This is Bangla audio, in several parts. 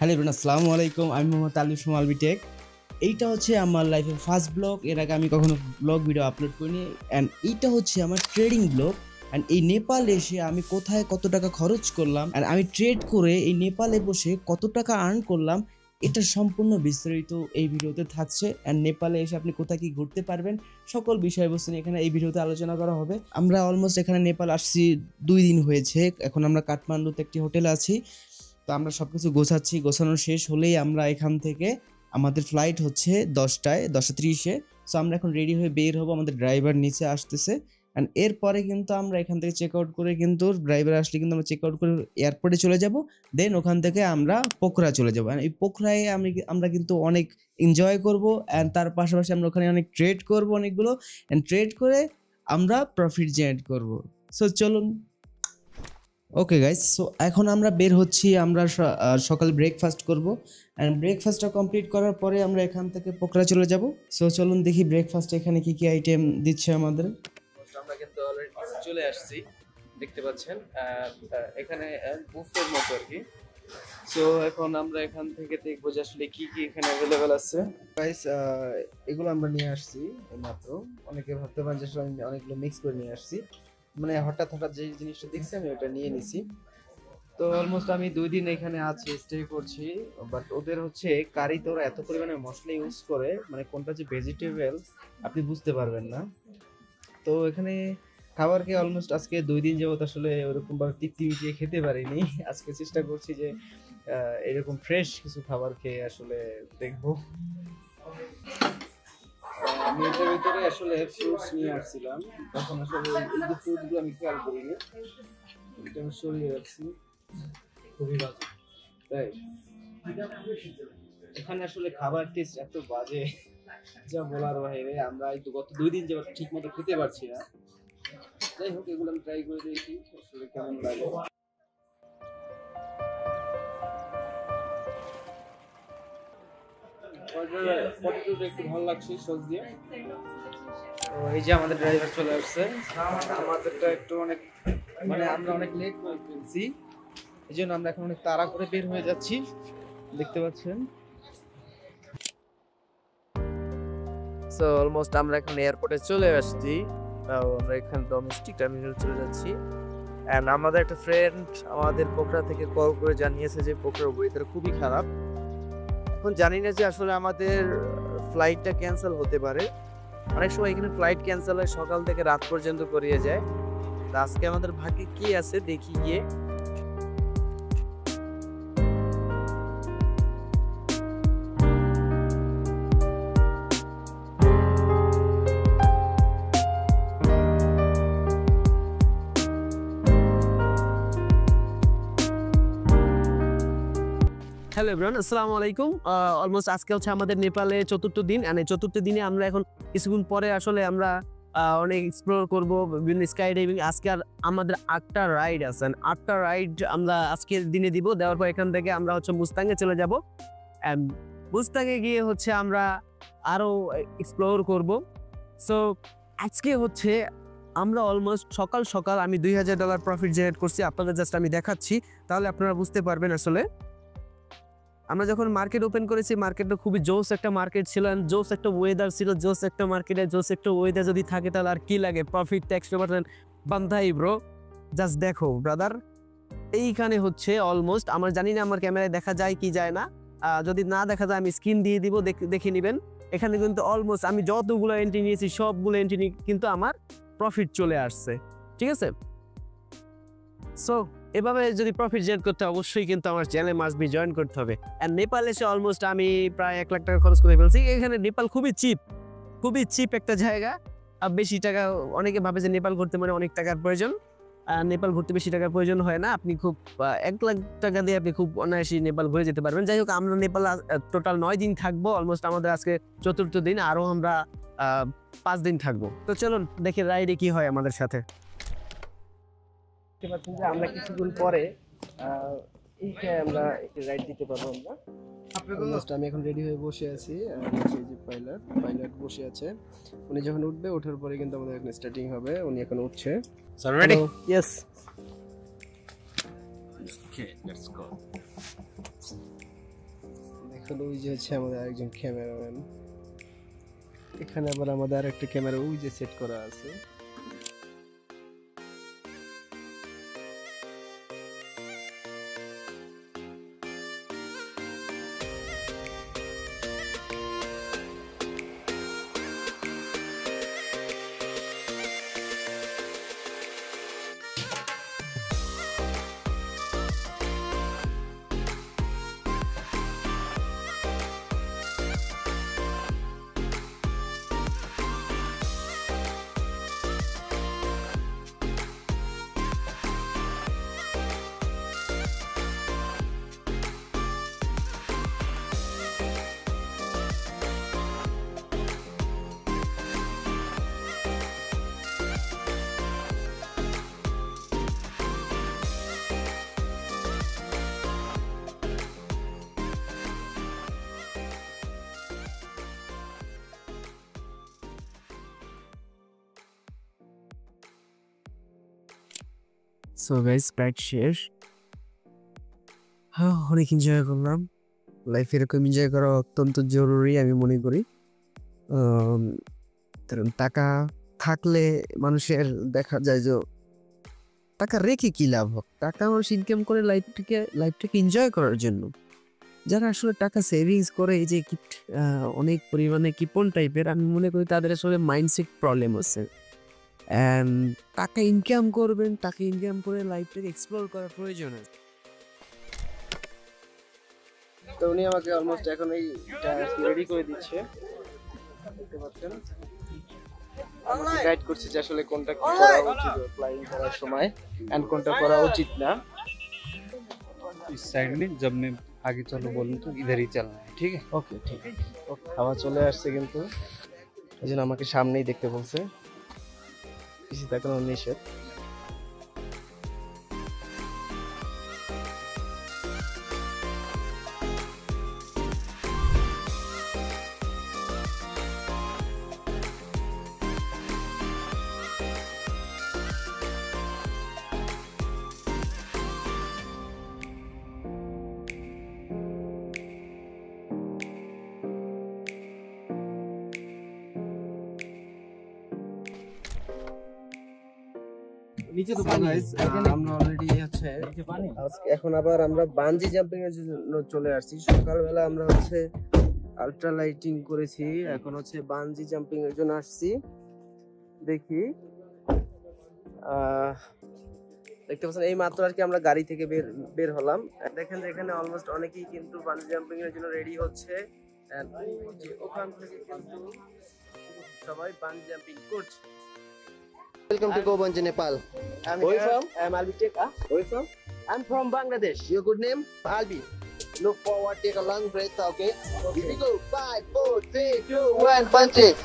হ্যালো এভরিওয়ান, আসসালামু আলাইকুম। আমি মোহাম্মদ আলিফ from আলবিটেক। এইটা হচ্ছে আমার লাইফের ফার্স্ট ব্লগ। এর আগে আমি কখনো ব্লগ ভিডিও আপলোড করিনি। অ্যান্ড এইটা হচ্ছে আমার ট্রেডিং ব্লগ। অ্যান্ড এই নেপাল এসে আমি কোথায় কত টাকা খরচ করলাম, অ্যান্ড আমি ট্রেড করে এই নেপালে বসে কত টাকা আর্ন করলাম, এটা সম্পূর্ণ বিস্তারিত এই ভিডিওতে থাকছে। অ্যান্ড নেপালে এসে আপনি কোথায় কি ঘুরতে পারবেন, সকল বিষয়বস্তু নিয়ে এখানে এই ভিডিওতে আলোচনা করা হবে। আমরা অলমোস্ট এখানে নেপাল আসছি 2 দিন হয়েছে। এখন আমরা কাঠমান্ডুতে একটি হোটেলে আছি। তো আমরা সবকিছু গোছাচ্ছি, গোছানো শেষ হলেই আমরা এখান থেকে, আমাদের ফ্লাইট হচ্ছে 10:30-এ। সো আমরা এখন রেডি হয়ে বের হবো, আমাদের ড্রাইভার নিচে আসতেছে। অ্যান্ড এরপরে কিন্তু আমরা এখান থেকে চেক আউট করে, কিন্তু ড্রাইভার আসলে কিন্তু আমরা চেক আউট করে এয়ারপোর্টে চলে যাব। দেন ওখান থেকে আমরা পোখরা চলে যাবো। এই পোখরায় আমরা কিন্তু অনেক এনজয় করব। অ্যান্ড তার পাশাপাশি আমরা ওখানে অনেক ট্রেড করব অনেকগুলো। অ্যান্ড ট্রেড করে আমরা প্রফিট জেনারেট করব। সো চলুন। ওকে গাইস, সো এখন আমরা বের হচ্ছি। আমরা সকাল ব্রেকফাস্ট করব। অ্যান্ড ব্রেকফাস্টটা কমপ্লিট করার পরে আমরা এখান থেকে পোখরা চলে যাব। সো চলুন দেখি ব্রেকফাস্টে এখানে কি কি আইটেম দিচ্ছে আমাদের। আমরা কিন্তু অলরেডি চলে আসছি, দেখতে পাচ্ছেন। এখানে বুফের মতো আর কি। সো এখন আমরা এখান থেকে দেখবো যে আসলে কি কি এখানে অ্যাভেলেবেল আছে। গাইস, এগুলো আমরা নিয়ে আসছি মাত্র। অনেকে ভাবতে পারেন যে আসলে আমি অনেকগুলো মিক্স করে নিয়ে আসছি, মানে হঠাৎ হঠাৎ যে জিনিসটা দেখছি আমি ওটা নিয়ে নিছি। তো অলমোস্ট আমি 2 দিন এখানে আছি, স্টে করছি। বাট ওদের হচ্ছে কারিতে ওরা এত পরিমাণে মশলা ইউজ করে, মানে কোনটা যে ভেজিটেবল আপনি বুঝতে পারবেন না। তো এখানে খাবার খেয়ে অলমোস্ট আজকে 2 দিন যাবত আসলে ওরকম ভাবে তৃপ্তি মিটিয়ে খেতে পারিনি। আজকে চেষ্টা করছি যে এরকম ফ্রেশ কিছু খাবার খেয়ে আসলে দেখবো। আমি এটার ভিতরে আসলে ফ্রুটস নিয়ে আসছিলাম, তখন আসলে এই যে ফ্রুটগুলো আমি খেয়াল করিনি, এটা আমি সরিয়ে রাখছি। খুবই বাজে, তাই এখানে আসলে খাবার টেস্ট এত বাজে যা বলার বাইরে। আমরা এই তো গত 2 দিন যাবত ঠিক মতো খেতে পারছি না। যাই হোক, এগুলো আমি ট্রাই করে দেখি আসলে কেমন লাগে। পটেটোটা একটু ভালো লাগছে সস দিয়ে। তো এই যে আমাদের ড্রাইভার চলে আসছে। আমাদেরটা একটু অনেক, মানে আমরা অনেক লেট করে ফেলছি, এই জন্য আমরা এখন অনেক তাড়া করে বের হয়ে যাচ্ছি, দেখতে পাচ্ছেন। সো অলমোস্ট আমরা এখন এয়ারপোর্টে চলে আসছি। আমরা এখানে ডোমেস্টিক টার্মিনাল চলে যাচ্ছি। অ্যান্ড আমাদের একটা ফ্রেন্ড আমাদের পোখরা থেকে কল করে জানিয়েছে যে পোখরার ওয়েদার খুবই খারাপ। এখন জানি না যে আসলে আমাদের ফ্লাইটটা ক্যান্সেল হতে পারে। অনেক সময় এখানে ফ্লাইট ক্যান্সেল হয়, সকাল থেকে রাত পর্যন্ত করিয়ে যায়। তো আজকে আমাদের ভাগ্যে কি আছে দেখি গিয়ে। হ্যালো এভরিওয়ান, আসসালামু আলাইকুম। অলমোস্ট আজকে হচ্ছে আমাদের নেপালে চতুর্থ দিন। আর এই চতুর্থ দিনে আমরা এখন কিছুক্ষণ পরে আসলে আমরা অনেক এক্সপ্লোর করব, বিভিন্ন স্কাই ডাইভিং। আজকে আর আমাদের 8টা রাইড আছে। 8টা রাইড আমরা আজকের দিনে দিব। দেওয়ার পর এখান থেকে আমরা হচ্ছে মুস্তাঙ্গে চলে যাব। অ্যান্ড মুস্তাঙ্গে গিয়ে হচ্ছে আমরা আরও এক্সপ্লোর করব। সো আজকে হচ্ছে আমরা অলমোস্ট সকাল সকাল আমি $2000 প্রফিট জেনারেট করছি। আপনাদের জাস্ট আমি দেখাচ্ছি, তাহলে আপনারা বুঝতে পারবেন আসলে। আমরা যখন মার্কেট ওপেন করেছি, মার্কেটটা খুবই জোস একটা মার্কেট ছিল, জোস একটা ওয়েদার ছিল। জোস একটা মার্কেটে জোস একটা ওয়েদার যদি থাকে তাহলে আর কি লাগে। প্রফিট ট্যাক্স বান্ধাই ব্রো। জাস্ট দেখো ব্রাদার, এইখানে হচ্ছে অলমোস্ট, আমার জানি না আমার ক্যামেরায় দেখা যায় কি যায় না। যদি না দেখা যায় আমি স্ক্রিন দিয়ে দিব, দেখে নেবেন। এখানে কিন্তু অলমোস্ট আমি যতগুলো এন্ট্রি নিয়েছি সবগুলো এন্ট্রি কিন্তু আমার প্রফিট চলে আসছে, ঠিক আছে। সো এভাবে যদি প্রফিট জেনারেট করতে অবশ্যই কিন্তু আমার চ্যানেলে মাস্ট বি জয়েন করতে হবে। আর নেপাল এসে অলমোস্ট আমি প্রায় 1 লাখ টাকা খরচ করে ফেলছি। এখানে নেপাল খুবই চিপ একটা জায়গা। আর বেশি টাকা, অনেকে ভাবে যে নেপাল ঘুরতে মানে অনেক টাকার প্রয়োজন। নেপাল ঘুরতে বেশি টাকার প্রয়োজন হয় না। আপনি খুব 1 লাখ টাকা দিয়ে আপনি খুব অনায়াসে নেপাল ঘুরে যেতে পারবেন। যাই হোক, আমরা নেপাল টোটাল 9 দিন থাকবো। অলমোস্ট আমাদের আজকে চতুর্থ দিন, আরও আমরা 5 দিন থাকবো। তো চলুন দেখি রাইডে কি হয় আমাদের সাথে। দেখতে পাচ্ছেন যে আমরা কিছুদিন পরে এইখানে আমরা একটি রাইড দিতে পারবো। আমি এখন রেডি হয়ে বসে আছি। এই যে পাইলট বসে আছে, উনি যখন উঠবে, ওঠার পরে কিন্তু আমাদের এখন স্টার্টিং হবে। উনি এখন উঠছে। Ready? Yes. Okay, let's go. তো ওই যে হচ্ছে আমাদের আরেকজন ক্যামেরাম্যান, এখানে আবার আমাদের আরেকটা ক্যামেরা ওই যে সেট করা আছে। সো গাইস প্র্যাক শেষ। অনেক এনজয় করলাম। লাইফ এরকম এনজয় করা অত্যন্ত জরুরি আমি মনে করি। কারণ টাকা থাকলে মানুষের দেখা যায় যে টাকা রেখে কি লাভ হোক, টাকা মানুষ ইনকাম করে লাইফটাকে এনজয় করার জন্য। যারা আসলে টাকা সেভিংস করে এই যে অনেক পরিমাণে কিপন টাইপের, আমি মনে করি তাদের আসলে মাইন্ডসেট প্রবলেম হচ্ছে। অ্যান্ড টাকা ইনকাম করবেন, টাকা ইনকাম করে লাইফটাকে এক্সপ্লোর করার প্রয়োজন আছে। তো উনি আমাকে অলমোস্ট এখন এইটা রেডি করে দিচ্ছে, দেখতে পাচ্ছেন। আমাকে গাইড করছে যে আসলে কোনটা কি করা উচিত ফ্লাইং করার সময় এন্ড কোনটা করা উচিত না। इस साइड में जब मैं आगे चलो बोलूँ तो इधर ही चलना है, ठीक है? ওকে ঠিক আছে। খাওয়া চলে আসছে কিন্তু এই জন্য আমাকে সামনেই দেখতে বলছে, কিছু দেখানো নিষেধ। নিচে তো পানি, আমরা অলরেডি হচ্ছে এখন আবার আমরা বানজি জাম্পিং এর জন্য চলে আসছি। সকালবেলা আমরা হচ্ছে আল্ট্রা লাইটিং করেছি, এখন হচ্ছে বানজি জাম্পিং এর জন্য আসছি। দেখি দেখতে পাচ্ছেন এই মাত্র আর কি আমরা গাড়ি থেকে বের হলাম। দেখেন যে এখানে অলমোস্ট অনেকেই কিন্তু বানজি জাম্পিং এর জন্য রেডি হচ্ছে, ওখান থেকে কিন্তু সবাই বানজি জাম্পিং করছে। Welcome to Go Bungee, Nepal. Where you from? I'm Albi Tek. Where you from? I'm from Bangladesh. Your good name? Albi. Look forward, take a long breath, okay? Here we go. 5, 4, 3, 2, 1, punch it.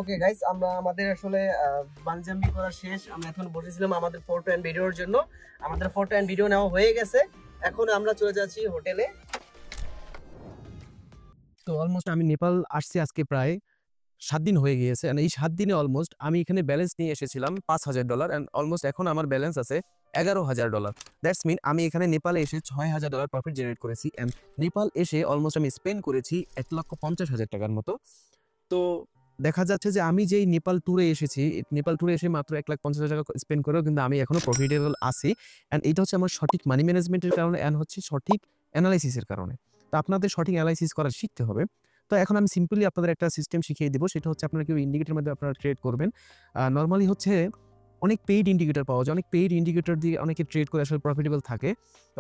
Okay guys, আমরা আমাদের আসলে বানজি জাম্পিং করা শেষ। আমরা এখন বসেছিলাম আমাদের ফটো এন্ড ভিডিওর জন্য। আমাদের ফটো এন্ড ভিডিও নেওয়া হয়ে গেছে, এখন আমরা চলে যাচ্ছি হোটেলে। তো অলমোস্ট আমি নেপাল আসছি আজকে প্রায় 7 দিন হয়ে গিয়েছে। এই 7 দিনে অলমোস্ট আমি এখানে ব্যালেন্স নিয়ে এসেছিলাম $5,000 অ্যান্ড অলমোস্ট এখন আমার ব্যালেন্স আছে $11,000। দ্যাটস মিন আমি এখানে নেপালে এসে $6,000 প্রফিট জেনারেট করেছি অ্যান্ড নেপাল এসে অলমোস্ট আমি স্পেন্ড করেছি $1,50,000 টাকার মতো। তো দেখা যাচ্ছে যে আমি যেই নেপাল ট্যুরে এসেছি, নেপাল ট্যুরে এসে মাত্র $1,50,000 টাকা স্পেন্ড করেও কিন্তু আমি এখনো প্রফিটেবল আছি। অ্যান্ড এইটা হচ্ছে আমার সঠিক মানি ম্যানেজমেন্টের কারণে অ্যান্ড হচ্ছে সঠিক অ্যানালাইসিসের কারণে। তো আপনাদের সঠিক অ্যানালাইসিস করা শিখতে হবে। তো এখন আমি সিম্পলি আপনাদের একটা সিস্টেম শিখিয়ে দেবো, সেটা হচ্ছে আপনারা কেউ ইন্ডিকেটরের মধ্যে আপনারা ট্রেড করবেন। নর্মালি হচ্ছে অনেক পেইড ইন্ডিকেটর পাওয়া যায়, অনেক পেইড ইন্ডিকেটর দিয়ে অনেকে ট্রেড করে আসলে প্রফিটেবল থাকে।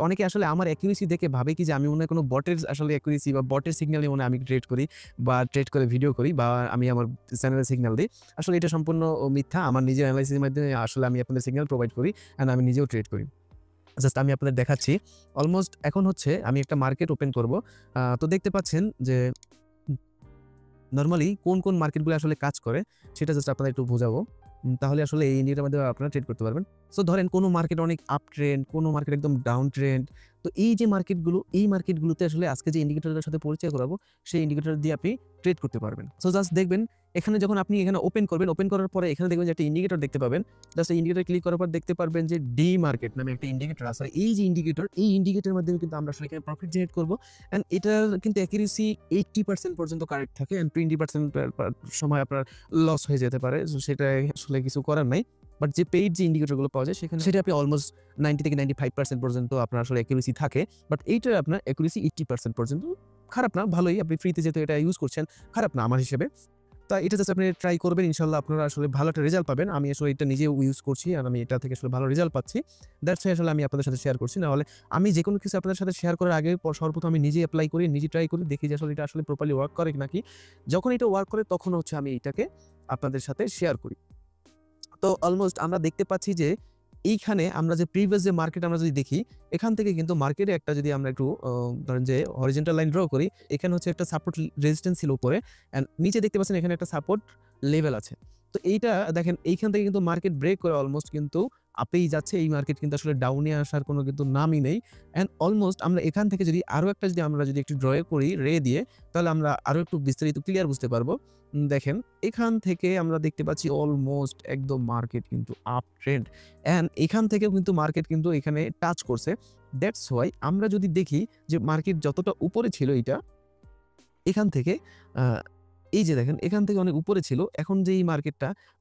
অনেকে আসলে আমার অ্যাকুরেসি দেখে ভাবে কি যে আমি মনে হয় কোনো বটের আসলে অ্যাকুরেসি বা বটের সিগন্যালে মনে আমি ট্রেড করি বা ট্রেড করে ভিডিও করি বা আমি আমার চ্যানেলে সিগন্যাল দিই। আসলে এটা সম্পূর্ণ মিথ্যা। আমার নিজের অ্যানালাইসিসের মাধ্যমে আসলে আমি আপনাদের সিগন্যাল প্রোভাইড করি অ্যান্ড আমি নিজেও ট্রেড করি। জাস্ট আমি আপনাদের দেখাচ্ছি। অলমোস্ট এখন হচ্ছে আমি একটা মার্কেট ওপেন করব। তো দেখতে পাচ্ছেন যে নর্মালি কোন কোন মার্কেটগুলো আসলে কাজ করে সেটা জাস্ট আপনাদের একটু বোঝাবো। তাহলে আসলে এই ইন্ডিকেটরের মাধ্যমে আপনারা ট্রেড করতে পারবেন। সো ধরেন কোনো মার্কেট অনেক আপ ট্রেন্ড, কোনো মার্কেট একদম ডাউন ট্রেন্ড। তো এই যে মার্কেটগুলো, এই মার্কেটগুলোতে আসলে আজকে যে ইন্ডিকেটরের সাথে পরিচয় করাবো, সেই ইন্ডিকেটর দিয়ে আপনি ট্রেড করতে পারবেন। সো জাস্ট দেখবেন এখানে যখন আপনি এখানে ওপেন করবেন, ওপেন করার পরে এখানে দেখবেন যে একটা ইন্ডিকেটর দেখতে পাবেন। জাস্ট এই ইন্ডিকেটর ক্লিক করার পর দেখতে পারবেন যে ডি মার্কেট নামে একটা ইন্ডিকেটর আছে। এই যে ইন্ডিকেটর, এই ইন্ডিকেটরের মাধ্যমে কিন্তু আমরা আসলে এখানে প্রফিট জেনারেট করবো। অ্যান্ড এটার কিন্তু অ্যাকুরেসি 80% পর্যন্ত কারেক্ট থাকে, অ্যান্ড 20% সময় আপনার লস হয়ে যেতে পারে। সো সেটা আসলে কিছু করার নাই। বাট যে পেইড যে ইন্ডিকেটরগুলো পাওয়া যায় সেখানে সেটা আপনি অলমোস্ট 90 থেকে 95% পর্যন্ত আপনার আসলে অ্যাকুরেসি থাকে। বাট এইটার আপনার অ্যাকুরেসি 80% পর্যন্ত, খারাপ না, ভালোই। আপনি ফ্রিতে যেহেতু এটা ইউজ করছেন, খারাপ না আমার হিসেবে। তা এটা জাস্ট আপনি ট্রাই করবেন, ইনশাল্লাহ আপনারা আসলে ভালো একটা রেজাল্ট পাবেন। আমি আসলে এটা নিজেও ইউজ করছি আর আমি এটা থেকে আসলে ভালো রেজাল্ট পাচ্ছি। দ্যাটস আসলে আমি আপনাদের সাথে শেয়ার করছি। নাহলে আমি যে কোনো কিছু আপনাদের সাথে শেয়ার করার আগে সর্বপ্রথম আমি নিজে অ্যাপ্লাই করি, নিজে ট্রাই করি, দেখি যে আসলে এটা আসলে প্রপারলি ওয়ার্ক করে নাকি। যখন এটা ওয়ার্ক করে তখন হচ্ছে আমি এটাকে আপনাদের সাথে শেয়ার করি। তো অলমোস্ট আমরা দেখতে পাচ্ছি যে এইখানে আমরা যে প্রিভিয়াস যে মার্কেট আমরা যদি দেখি, এখান থেকে কিন্তু মার্কেটে একটা যদি আমরা একটু ধরেন যে হরিজন্টাল লাইন ড্র করি, এখানে হচ্ছে একটা সাপোর্ট রেজিস্ট্যান্স ছিল উপরে, অ্যান্ড নিচে দেখতে পাচ্ছেন এখানে একটা সাপোর্ট লেভেল আছে। তো এইটা দেখেন এইখান থেকে কিন্তু মার্কেট ব্রেক করে অলমোস্ট কিন্তু আপেই যাচ্ছে। এই মার্কেট কিন্তু আসলে ডাউনে আসার কোনো কিন্তু নামই নেই। অ্যান্ড অলমোস্ট আমরা এখান থেকে যদি আরও একটা যদি আমরা যদি একটু ড্র করি রে দিয়ে, তাহলে আমরা আরও একটু বিস্তারিত ক্লিয়ার বুঝতে পারবো। দেখেন এখান থেকে আমরা দেখতে পাচ্ছি অলমোস্ট একদম মার্কেট কিন্তু আপ ট্রেন্ড, অ্যান্ড এখান থেকেও কিন্তু মার্কেট কিন্তু এখানে টাচ করছে। দ্যাটস ওয়াই আমরা যদি দেখি যে মার্কেট যতটা উপরে ছিল এইটা, এখান থেকে এই যে দেখেন এখান থেকে অনেক উপরে ছিল, এখন যে এই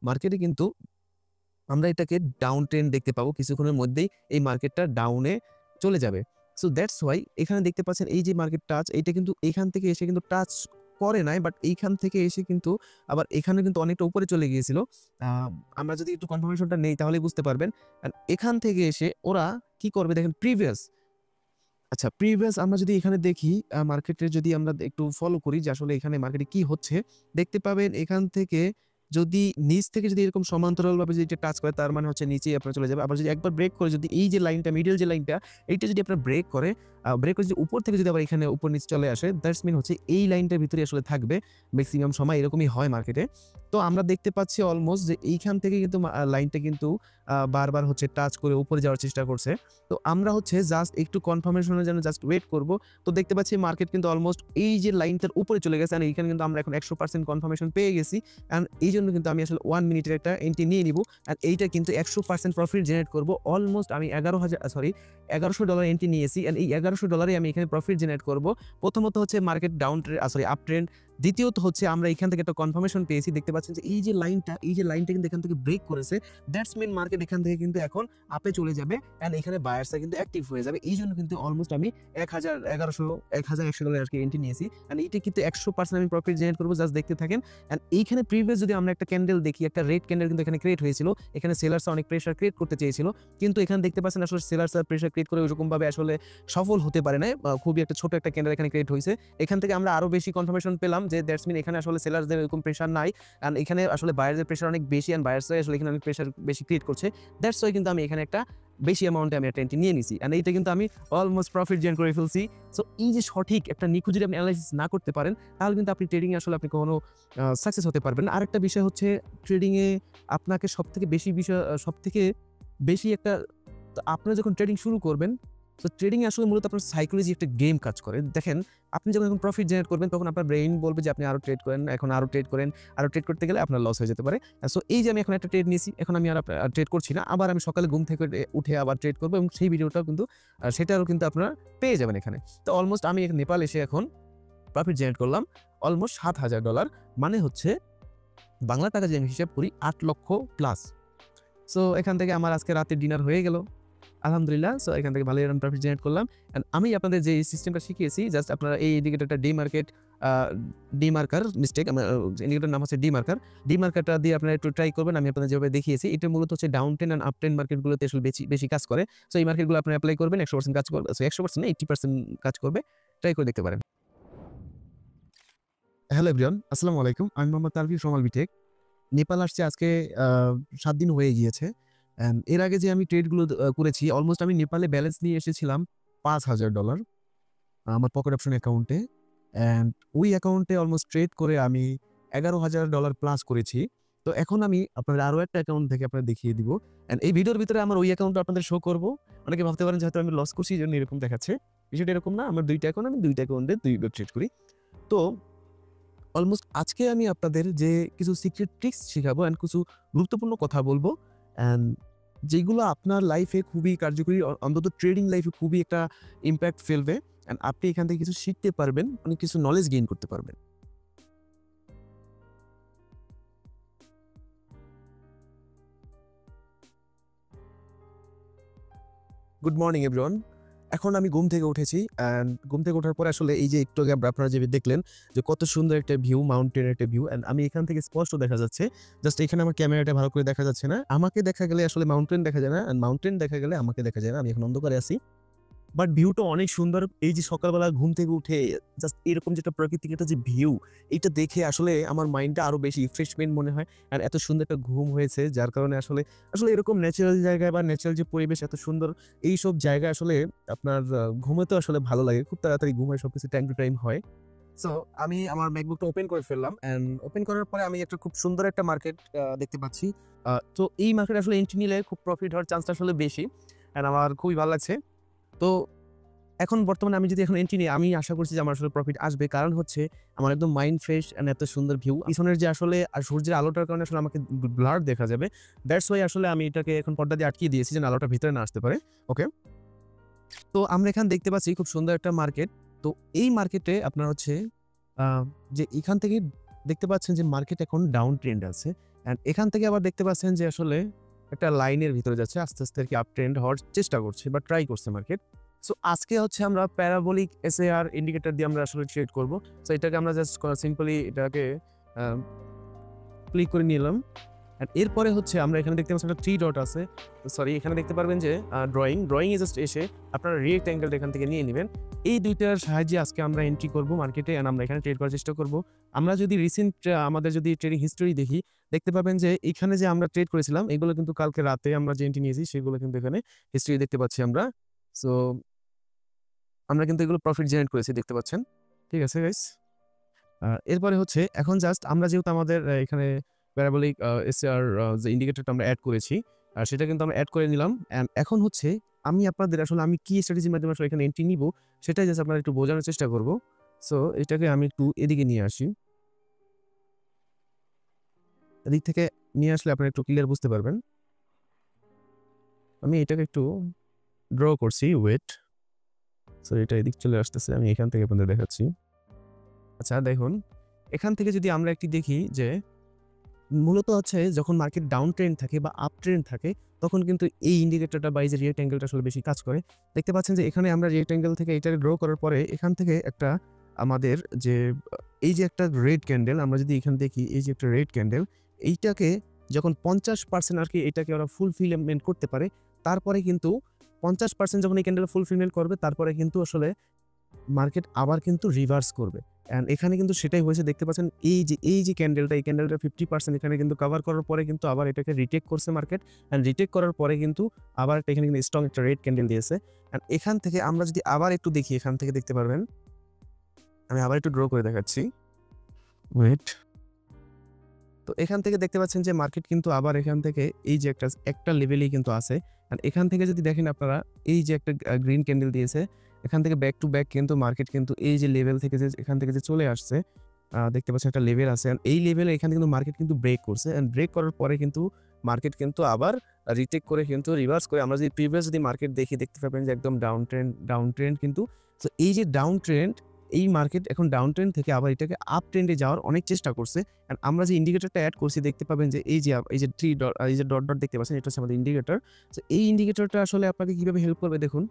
মার্কেটে কিন্তু আমরা এটাকে ডাউন ট্রেন্ড দেখতে পাবো। কিছুক্ষণের মধ্যেই এই মার্কেটটা ডাউনে চলে যাবে। সো দ্যাটস ওয়াই এখানে দেখতে পাচ্ছেন এই যে মার্কেট টাচ, এইটা কিন্তু এখান থেকে এসে কিন্তু টাচ করে নাই, বাট এইখান থেকে এসে কিন্তু আবার এখানে কিন্তু অনেকটা উপরে চলে গিয়েছিল। আমরা যদি একটু কনফার্মেশনটা নেই তাহলে বুঝতে পারবেন। এখান থেকে এসে ওরা কি করবে দেখেন, প্রিভিয়াস আমরা যদি এখানে দেখি মার্কেটে যদি আমরা একটু ফলো করি যে আসলে এখানে মার্কেটে কি হচ্ছে, দেখতে পাবেন এখান থেকে যদি নিচ থেকে যদি এরকম সমান্তরালভাবে যদি টাচ করে, তার মানে হচ্ছে নিচেই আপনার চলে যাবে। আবার যদি একবার ব্রেক করে, যদি এই যে লাইনটা মিডল যে লাইনটা, এইটা যদি আপনার ব্রেক করে যদি উপর থেকে যদি আবার এখানে উপর নিচে চলে আসে, দ্যাটস মিন হচ্ছে এই লাইনটার ভিতরে আসলে থাকবে ম্যাক্সিমাম সময়, এরকমই হয় মার্কেটে। তো আমরা দেখতে পাচ্ছি অলমোস্ট যে এইখান থেকে কিন্তু লাইনটা কিন্তু বারবার হচ্ছে টাচ করে উপরে যাওয়ার চেষ্টা করছে। তো আমরা হচ্ছে জাস্ট একটু কনফার্মেশনের জন্য জাস্ট ওয়েট করব। তো দেখতে পাচ্ছি মার্কেট কিন্তু অলমোস্ট এই যে লাইনটার উপরে চলে গেছে, আর এইখানে কিন্তু আমরা এখন 100% কনফার্মেশন পেয়ে গেছি। অ্যান্ড এই জন্য কিন্তু আমি আসলে 1 মিনিটের একটা এন্ট্রি নিয়ে নিব, আর এইটা কিন্তু 100% প্রফিট জেনারেট করব। অলমোস্ট আমি $1100 এন্ট্রি নিয়েছি, অ্যান্ড এই $1100 আমি এখানে প্রফিট জেনারেট করব। প্রথমত হচ্ছে মার্কেট আপ ট্রেন্ড, দ্বিতীয়ত হচ্ছে আমরা এখান থেকে একটা কনফার্মেশন পেয়েছি। দেখতে পাচ্ছেন যে এই যে লাইনটা কিন্তু এখান থেকে ব্রেক করেছে, দ্যাটস মিন মার্কেট এখান থেকে কিন্তু এখন আপে চলে যাবে, অ্যান্ড এখানে বায়ার্সরা কিন্তু অ্যাক্টিভ হয়ে যাবে। এই জন্য কিন্তু অলমোস্ট আমি $1100 আর কি এন্ট্রি নিয়েছি, অ্যান্ড এইটা কিন্তু 100% আমি প্রফিট জেনারেট করবো। জাস্ট দেখতে থাকেন। অ্যান্ড এইখানে প্রিভিয়াস যদি আমরা একটা ক্যান্ডেল দেখি, একটা রেড ক্যান্ডেল কিন্তু এখানে ক্রিয়েট হয়েছিল। এখানে সেলার্স অনেক প্রেশার ক্রিয়েট করতে চেয়েছিল, কিন্তু এখানে দেখতে পাচ্ছেন আসলে সেলার্স প্রেশার ক্রিয়েট করে ওইরকম ভাবে আসলে সফল হতে পারে না। খুবই একটা ছোট একটা ক্যান্ডেল এখানে ক্রিয়েট হয়েছে। এখান থেকে আমরা আরো বেশি কনফার্মেশন পেলাম যে দ্যাটস মিন এখানে আসলে সেলার্সদের এরকম প্রেশার নাই, অ্যান্ড এখানে আসলে বায়ারদের প্রেশার অনেক বেশি, অ্যান্ড বায়ার্সরা আসলে এখানে অনেক প্রেশার বেশি ক্রিয়েট করছে। দ্যাটস ওয়াই কিন্তু আমি এখানে একটা বেশি অ্যামাউন্টে আমি একটা এন্ট্রি নিয়ে নিছি, অ্যান্ড এইটা কিন্তু আমি অলমোস্ট প্রফিট জেনারেট করে ফেলছি। সো এই যে সঠিক একটা নিখুঁত যদি আপনি অ্যানালাইসিস না করতে পারেন, তাহলে কিন্তু আপনি ট্রেডিংয়ে আসলে আপনি কখনো সাকসেস হতে পারবেন না। আরেকটা বিষয় হচ্ছে ট্রেডিংয়ে আপনাকে সবথেকে বেশি একটা, আপনারা যখন ট্রেডিং শুরু করবেন, তো ট্রেডিংয়ে আসলে মূলত আপনার সাইকোলজি একটা গেম কাজ করে। দেখেন আপনি যখন এখন প্রফিট জেনারেট করবেন, তখন আপনার ব্রেইন বলবে যে আপনি আরও ট্রেড করেন, এখন আরও ট্রেড করেন, আরও ট্রেড করতে গেলে আপনার লস হয়ে যেতে পারে। সো এই যে আমি এখন একটা ট্রেড নিয়েছি, এখন আমি আর ট্রেড করছি না, আবার আমি সকালে ঘুম থেকে উঠে আবার ট্রেড করবো, এবং সেই ভিডিওটাও কিন্তু সেটারও কিন্তু আপনারা পেয়ে যাবেন এখানে। তো অলমোস্ট আমি নেপাল এসে এখন প্রফিট জেনারেট করলাম অলমোস্ট $7,000, মানে হচ্ছে বাংলা টাকা যে আমি হিসাব করি 8 লক্ষ প্লাস। সো এখান থেকে আমার আজকে রাতে ডিনার হয়ে গেল আলহামদুলিল্লাহ। সো এখান থেকে ভালোই প্রফিট জেনারেট করলাম। অ্যান্ড আমি আপনাদের যে সিস্টেমটা শিখিয়েছি, জাস্ট আপনারা এই ইন্ডিকেটরটা ডিমার্কার মিস্টেক, আমার ইন্ডিকেটর নাম হচ্ছে ডিমার্কারটা দিয়ে আপনারা একটু ট্রাই করবেন। আমি আপনাদের যেভাবে দেখিয়েছি, এটা মূলত হচ্ছে down trend and up trend মার্কেটগুলোতে আসলে বেশি কাজ করে। সো এই মার্কেটগুলো আপনি অ্যাপ্লাই করবেন, 100% কাজ করবে। সো 100% না, 80% কাজ করবে, ট্রাই করে দেখতে পারেন। হ্যালো এভরিওয়ান, আসসালামু আলাইকুম। আমি মোহাম্মদ তানভীর ফ্রম আলবি টেক। নেপাল আসছে আজকে 7 দিন হয়ে গিয়েছে। এর আগে যে আমি ট্রেডগুলো করেছি, অলমোস্ট আমি নেপালে ব্যালেন্স নিয়ে এসেছিলাম $5,000 আমার পকেট অপশন অ্যাকাউন্টে, অ্যান্ড ওই অ্যাকাউন্টে অলমোস্ট ট্রেড করে আমি $11,000 প্লাস করেছি। তো এখন আমি আপনাদের আরো একটা অ্যাকাউন্ট থেকে আপনাদের দেখিয়ে দিব, এন্ড এই ভিডিওর ভিতরে আমার ওই অ্যাকাউন্টটা আপনাদের শো করব। অনেকে ভাবতে পারেন যে হয়তো আমি লস করছি এই জন্য এরকম দেখাচ্ছে, বিষয়টা এরকম না। আমার দুইটা অ্যাকাউন্ট, আমি দুইটা অ্যাকাউন্টে দুইবার ট্রেড করি। তো অলমোস্ট আজকে আমি আপনাদের যে কিছু সিক্রেট ট্রিক্স শেখাবো এন্ড কিছু গুরুত্বপূর্ণ কথা বলবো, এন্ড যেগুলো আপনার লাইফে খুবই কার্যকরী, অন্তত ট্রেডিং লাইফে খুবই একটা ইম্প্যাক্ট ফেলবে, এন্ড আপনি এখান থেকে কিছু শিখতে পারবেন, অনেক কিছু নলেজ গেইন করতে পারবেন। Good morning everyone. এখন আমি ঘুম থেকে উঠেছি, অ্যান্ড ঘুম থেকে ওঠার পরে আসলে এই যে একটু আগে আপনারা যে দেখলেন যে কত সুন্দর একটা ভিউ, মাউন্টেনের একটা ভিউ, অ্যান্ড আমি এখান থেকে স্পষ্ট দেখা যাচ্ছে। জাস্ট এখানে আমার ক্যামেরাটা ভালো করে দেখা যাচ্ছে না, আমাকে দেখা গেলে আসলে মাউন্টেন দেখা যায় না, অ্যান্ড মাউন্টেন দেখা গেলে আমাকে দেখা যায় না, আমি এখন অন্ধকারে আছি। বাট ভিউটা অনেক সুন্দর। এই যে সকালবেলা ঘুম থেকে উঠে জাস্ট এরকম যেটা প্রাকৃতিক একটা যে ভিউ, এটা দেখে আসলে আমার মাইন্ডটা আরো বেশি রিফ্রেশমেন্ট মনে হয়। আর এত সুন্দর একটা ঘুম হয়েছে, যার কারণে আসলে আসলে এরকম ন্যাচারাল জায়গায় বা ন্যাচারাল যে পরিবেশ এত সুন্দর, এই সব জায়গায় আসলে আপনার ঘুমাতে আসলে ভালো লাগে, খুব তাড়াতাড়ি ঘুম হয়, সবকিছু টাইম টু টাইম হয়। সো আমি আমার ম্যাকবুকটা ওপেন করে ফেললাম, অ্যান্ড ওপেন করার পরে আমি একটা খুব সুন্দর একটা মার্কেট দেখতে পাচ্ছি। তো এই মার্কেট আসলে এন্ট্রি নিলে খুব প্রফিট হওয়ার চান্সটা আসলে বেশি, অ্যান্ড আমার খুবই ভালো লাগছে। তো এখন বর্তমানে আমি যদি এখন এন্ট্রি নিই, আমি আশা করছি যে আমার আসলে প্রফিট আসবে, কারণ হচ্ছে আমার একদম মাইন্ড ফ্রেশ এন্ড এত সুন্দর ভিউ। পিছনের যে আসলে আর সূর্যের আলোটার কারণে আসলে আমাকে ব্লার দেখা যাবে, দ্যাটস ওয়াই আসলে আমি এটাকে এখন পর্দা দিয়ে আটকিয়ে দিয়েছি যেন আলোটা ভিতরে না আসতে পারে। ওকে, তো আমরা এখানে দেখতে পাচ্ছি খুব সুন্দর একটা মার্কেট। তো এই মার্কেটে আপনার হচ্ছে যে এখান থেকে দেখতে পাচ্ছেন যে মার্কেট এখন ডাউন ট্রেন্ড আছে, অ্যান্ড এখান থেকে আবার দেখতে পাচ্ছেন যে আসলে একটা লাইনের ভিতরে যাচ্ছে, আস্তে আস্তে আর কি আপ ট্রেন্ড হওয়ার চেষ্টা করছে বা ট্রাই করছে মার্কেট। সো আজকে হচ্ছে আমরা প্যারাবোলিক এসএআর ইন্ডিকেটর দিয়ে আমরা আসলে ট্রেড করব। সো এটাকে আমরা জাস্ট সিম্পলি এটাকে ক্লিক করে নিলাম, অ্যান্ড এরপরে হচ্ছে আমরা এখানে দেখতে পাচ্ছি একটা 3 ডট আছে, সরি এখানে দেখতে পারবেন যে ড্রয়িংয়ে জাস্ট এসে আপনারা রেক্ট অ্যাঙ্গেলটা এখান থেকে নিয়ে নেবেন। এই দুইটার সাহায্যে আজকে আমরা এন্ট্রি করব মার্কেটে, অ্যান্ড আমরা এখানে ট্রেড করার চেষ্টা করব। আমরা যদি রিসেন্ট আমাদের যদি ট্রেডিং হিস্টোরি দেখি, দেখতে পাবেন যে এখানে যে আমরা ট্রেড করেছিলাম এগুলো কিন্তু কালকে রাতে আমরা যে এন্ট্রি নিয়েছি সেগুলো কিন্তু এখানে হিস্ট্রি দেখতে পাচ্ছি আমরা। সো আমরা কিন্তু এগুলো প্রফিট জেনারেট করেছি, দেখতে পাচ্ছেন। ঠিক আছে গাইস, এরপরে হচ্ছে এখন জাস্ট আমরা যেহেতু আমাদের এখানে প্যারাবোলিক এসআর যে ইন্ডিকেটরটা আমরা অ্যাড করেছি, সেটা কিন্তু আমরা অ্যাড করে নিলাম। অ্যান্ড এখন হচ্ছে আমি আপনাদের আসলে আমি কি স্ট্র্যাটেজির মাধ্যমে আসলে এখানে এন্ট্রি নিব সেটাই জাস্ট আপনারা একটু বোঝানোর চেষ্টা করব। সো এটাকে আমি একটু এদিকে নিয়ে আসি, এদিক থেকে নিয়ে আসলে আপনারা একটু ক্লিয়ার বুঝতে পারবেন। আমি এটাকে একটু ড্র করছি, ওয়েট। সো এটা এদিক চলে আসতেছে, আমি এখান থেকে আপনাদের দেখাচ্ছি। আচ্ছা দেখুন, এখান থেকে যদি আমরা একটি দেখি যে মূলত হচ্ছে যখন মার্কেট ডাউন ট্রেন্ড থাকে বা আপ ট্রেন্ড থাকে, তখন কিন্তু এই ইন্ডিকেটরটা বা এই যে রেক্ট অ্যাঙ্গেলটা আসলে বেশি কাজ করে। দেখতে পাচ্ছেন যে এখানে আমরা রেক্ট অ্যাঙ্গেল থেকে এটাকে ড্র করার পরে এখান থেকে একটা আমাদের যে এই যে একটা রেড ক্যান্ডেল, আমরা যদি এখানে দেখি এই যে একটা রেড ক্যান্ডেল, এইটাকে যখন 50% আর কি এটাকে ওরা ফুলফিলমেন্ট করতে পারে, তারপরে কিন্তু 50% যখন এই ক্যান্ডেল ফুলফিলমেন্ট করবে, তারপরে কিন্তু আসলে মার্কেট আবার কিন্তু রিভার্স করবে। অ্যান্ড এখানে কিন্তু সেটাই হয়েছে, দেখতে পাচ্ছেন এই যে ক্যান্ডেলটা, এই ক্যান্ডেলটা 50% এখানে কিন্তু কভার করার পরে কিন্তু আবার এটাকে রিটেক করছে মার্কেট, অ্যান্ড রিটেক করার পরে কিন্তু আবার এখানে কিন্তু স্ট্রং একটা রেড ক্যান্ডেল দিয়েছে। অ্যান্ড এখান থেকে আমরা যদি আবার একটু দেখি, এখান থেকে দেখতে পারবেন, আমি আবার একটু ড্র করে দেখাচ্ছি, ওয়েট। তো এখান থেকে দেখতে পাচ্ছেন যে মার্কেট কিন্তু আবার এখান থেকে এই যে একটা লেভেলেই কিন্তু আছে। অ্যান্ড এখান থেকে যদি দেখেন আপনারা, এই যে একটা গ্রিন ক্যান্ডেল দিয়েছে, এখান থেকে ব্যাক টু ব্যাক কিন্তু মার্কেট কিন্তু এই যে লেভেল থেকে যে এখান থেকে যে চলে আসছে, দেখতে পাচ্ছেন একটা লেভেল আছে, এই লেভেলে এখানে কিন্তু মার্কেট কিন্তু ব্রেক করছে, অ্যান্ড ব্রেক করার পরে কিন্তু মার্কেট কিন্তু আবার রিটেক করে কিন্তু রিভার্স করে, আমরা যদি প্রিভিয়াস যদি মার্কেট দেখি, দেখতে পাবেন যে একদম ডাউন ট্রেন্ড কিন্তু। তো এই যে ডাউন ট্রেন্ড, এই মার্কেট এখন ডাউন ট্রেন্ড থেকে আবার এটাকে আপ ট্রেন্ডে যাওয়ার অনেক চেষ্টা করছে। অ্যান্ড আমরা যে ইন্ডিকেটরটা অ্যাড করছি, দেখতে পাবেন যে এই যে 3 ডট, এই যে ডট ডট দেখতে পাচ্ছেন, এটা হচ্ছে আমাদের ইন্ডিকেটর। তো এই ইন্ডিকেটরটা আসলে আপনাকে কিভাবে হেল্প করবে দেখুন,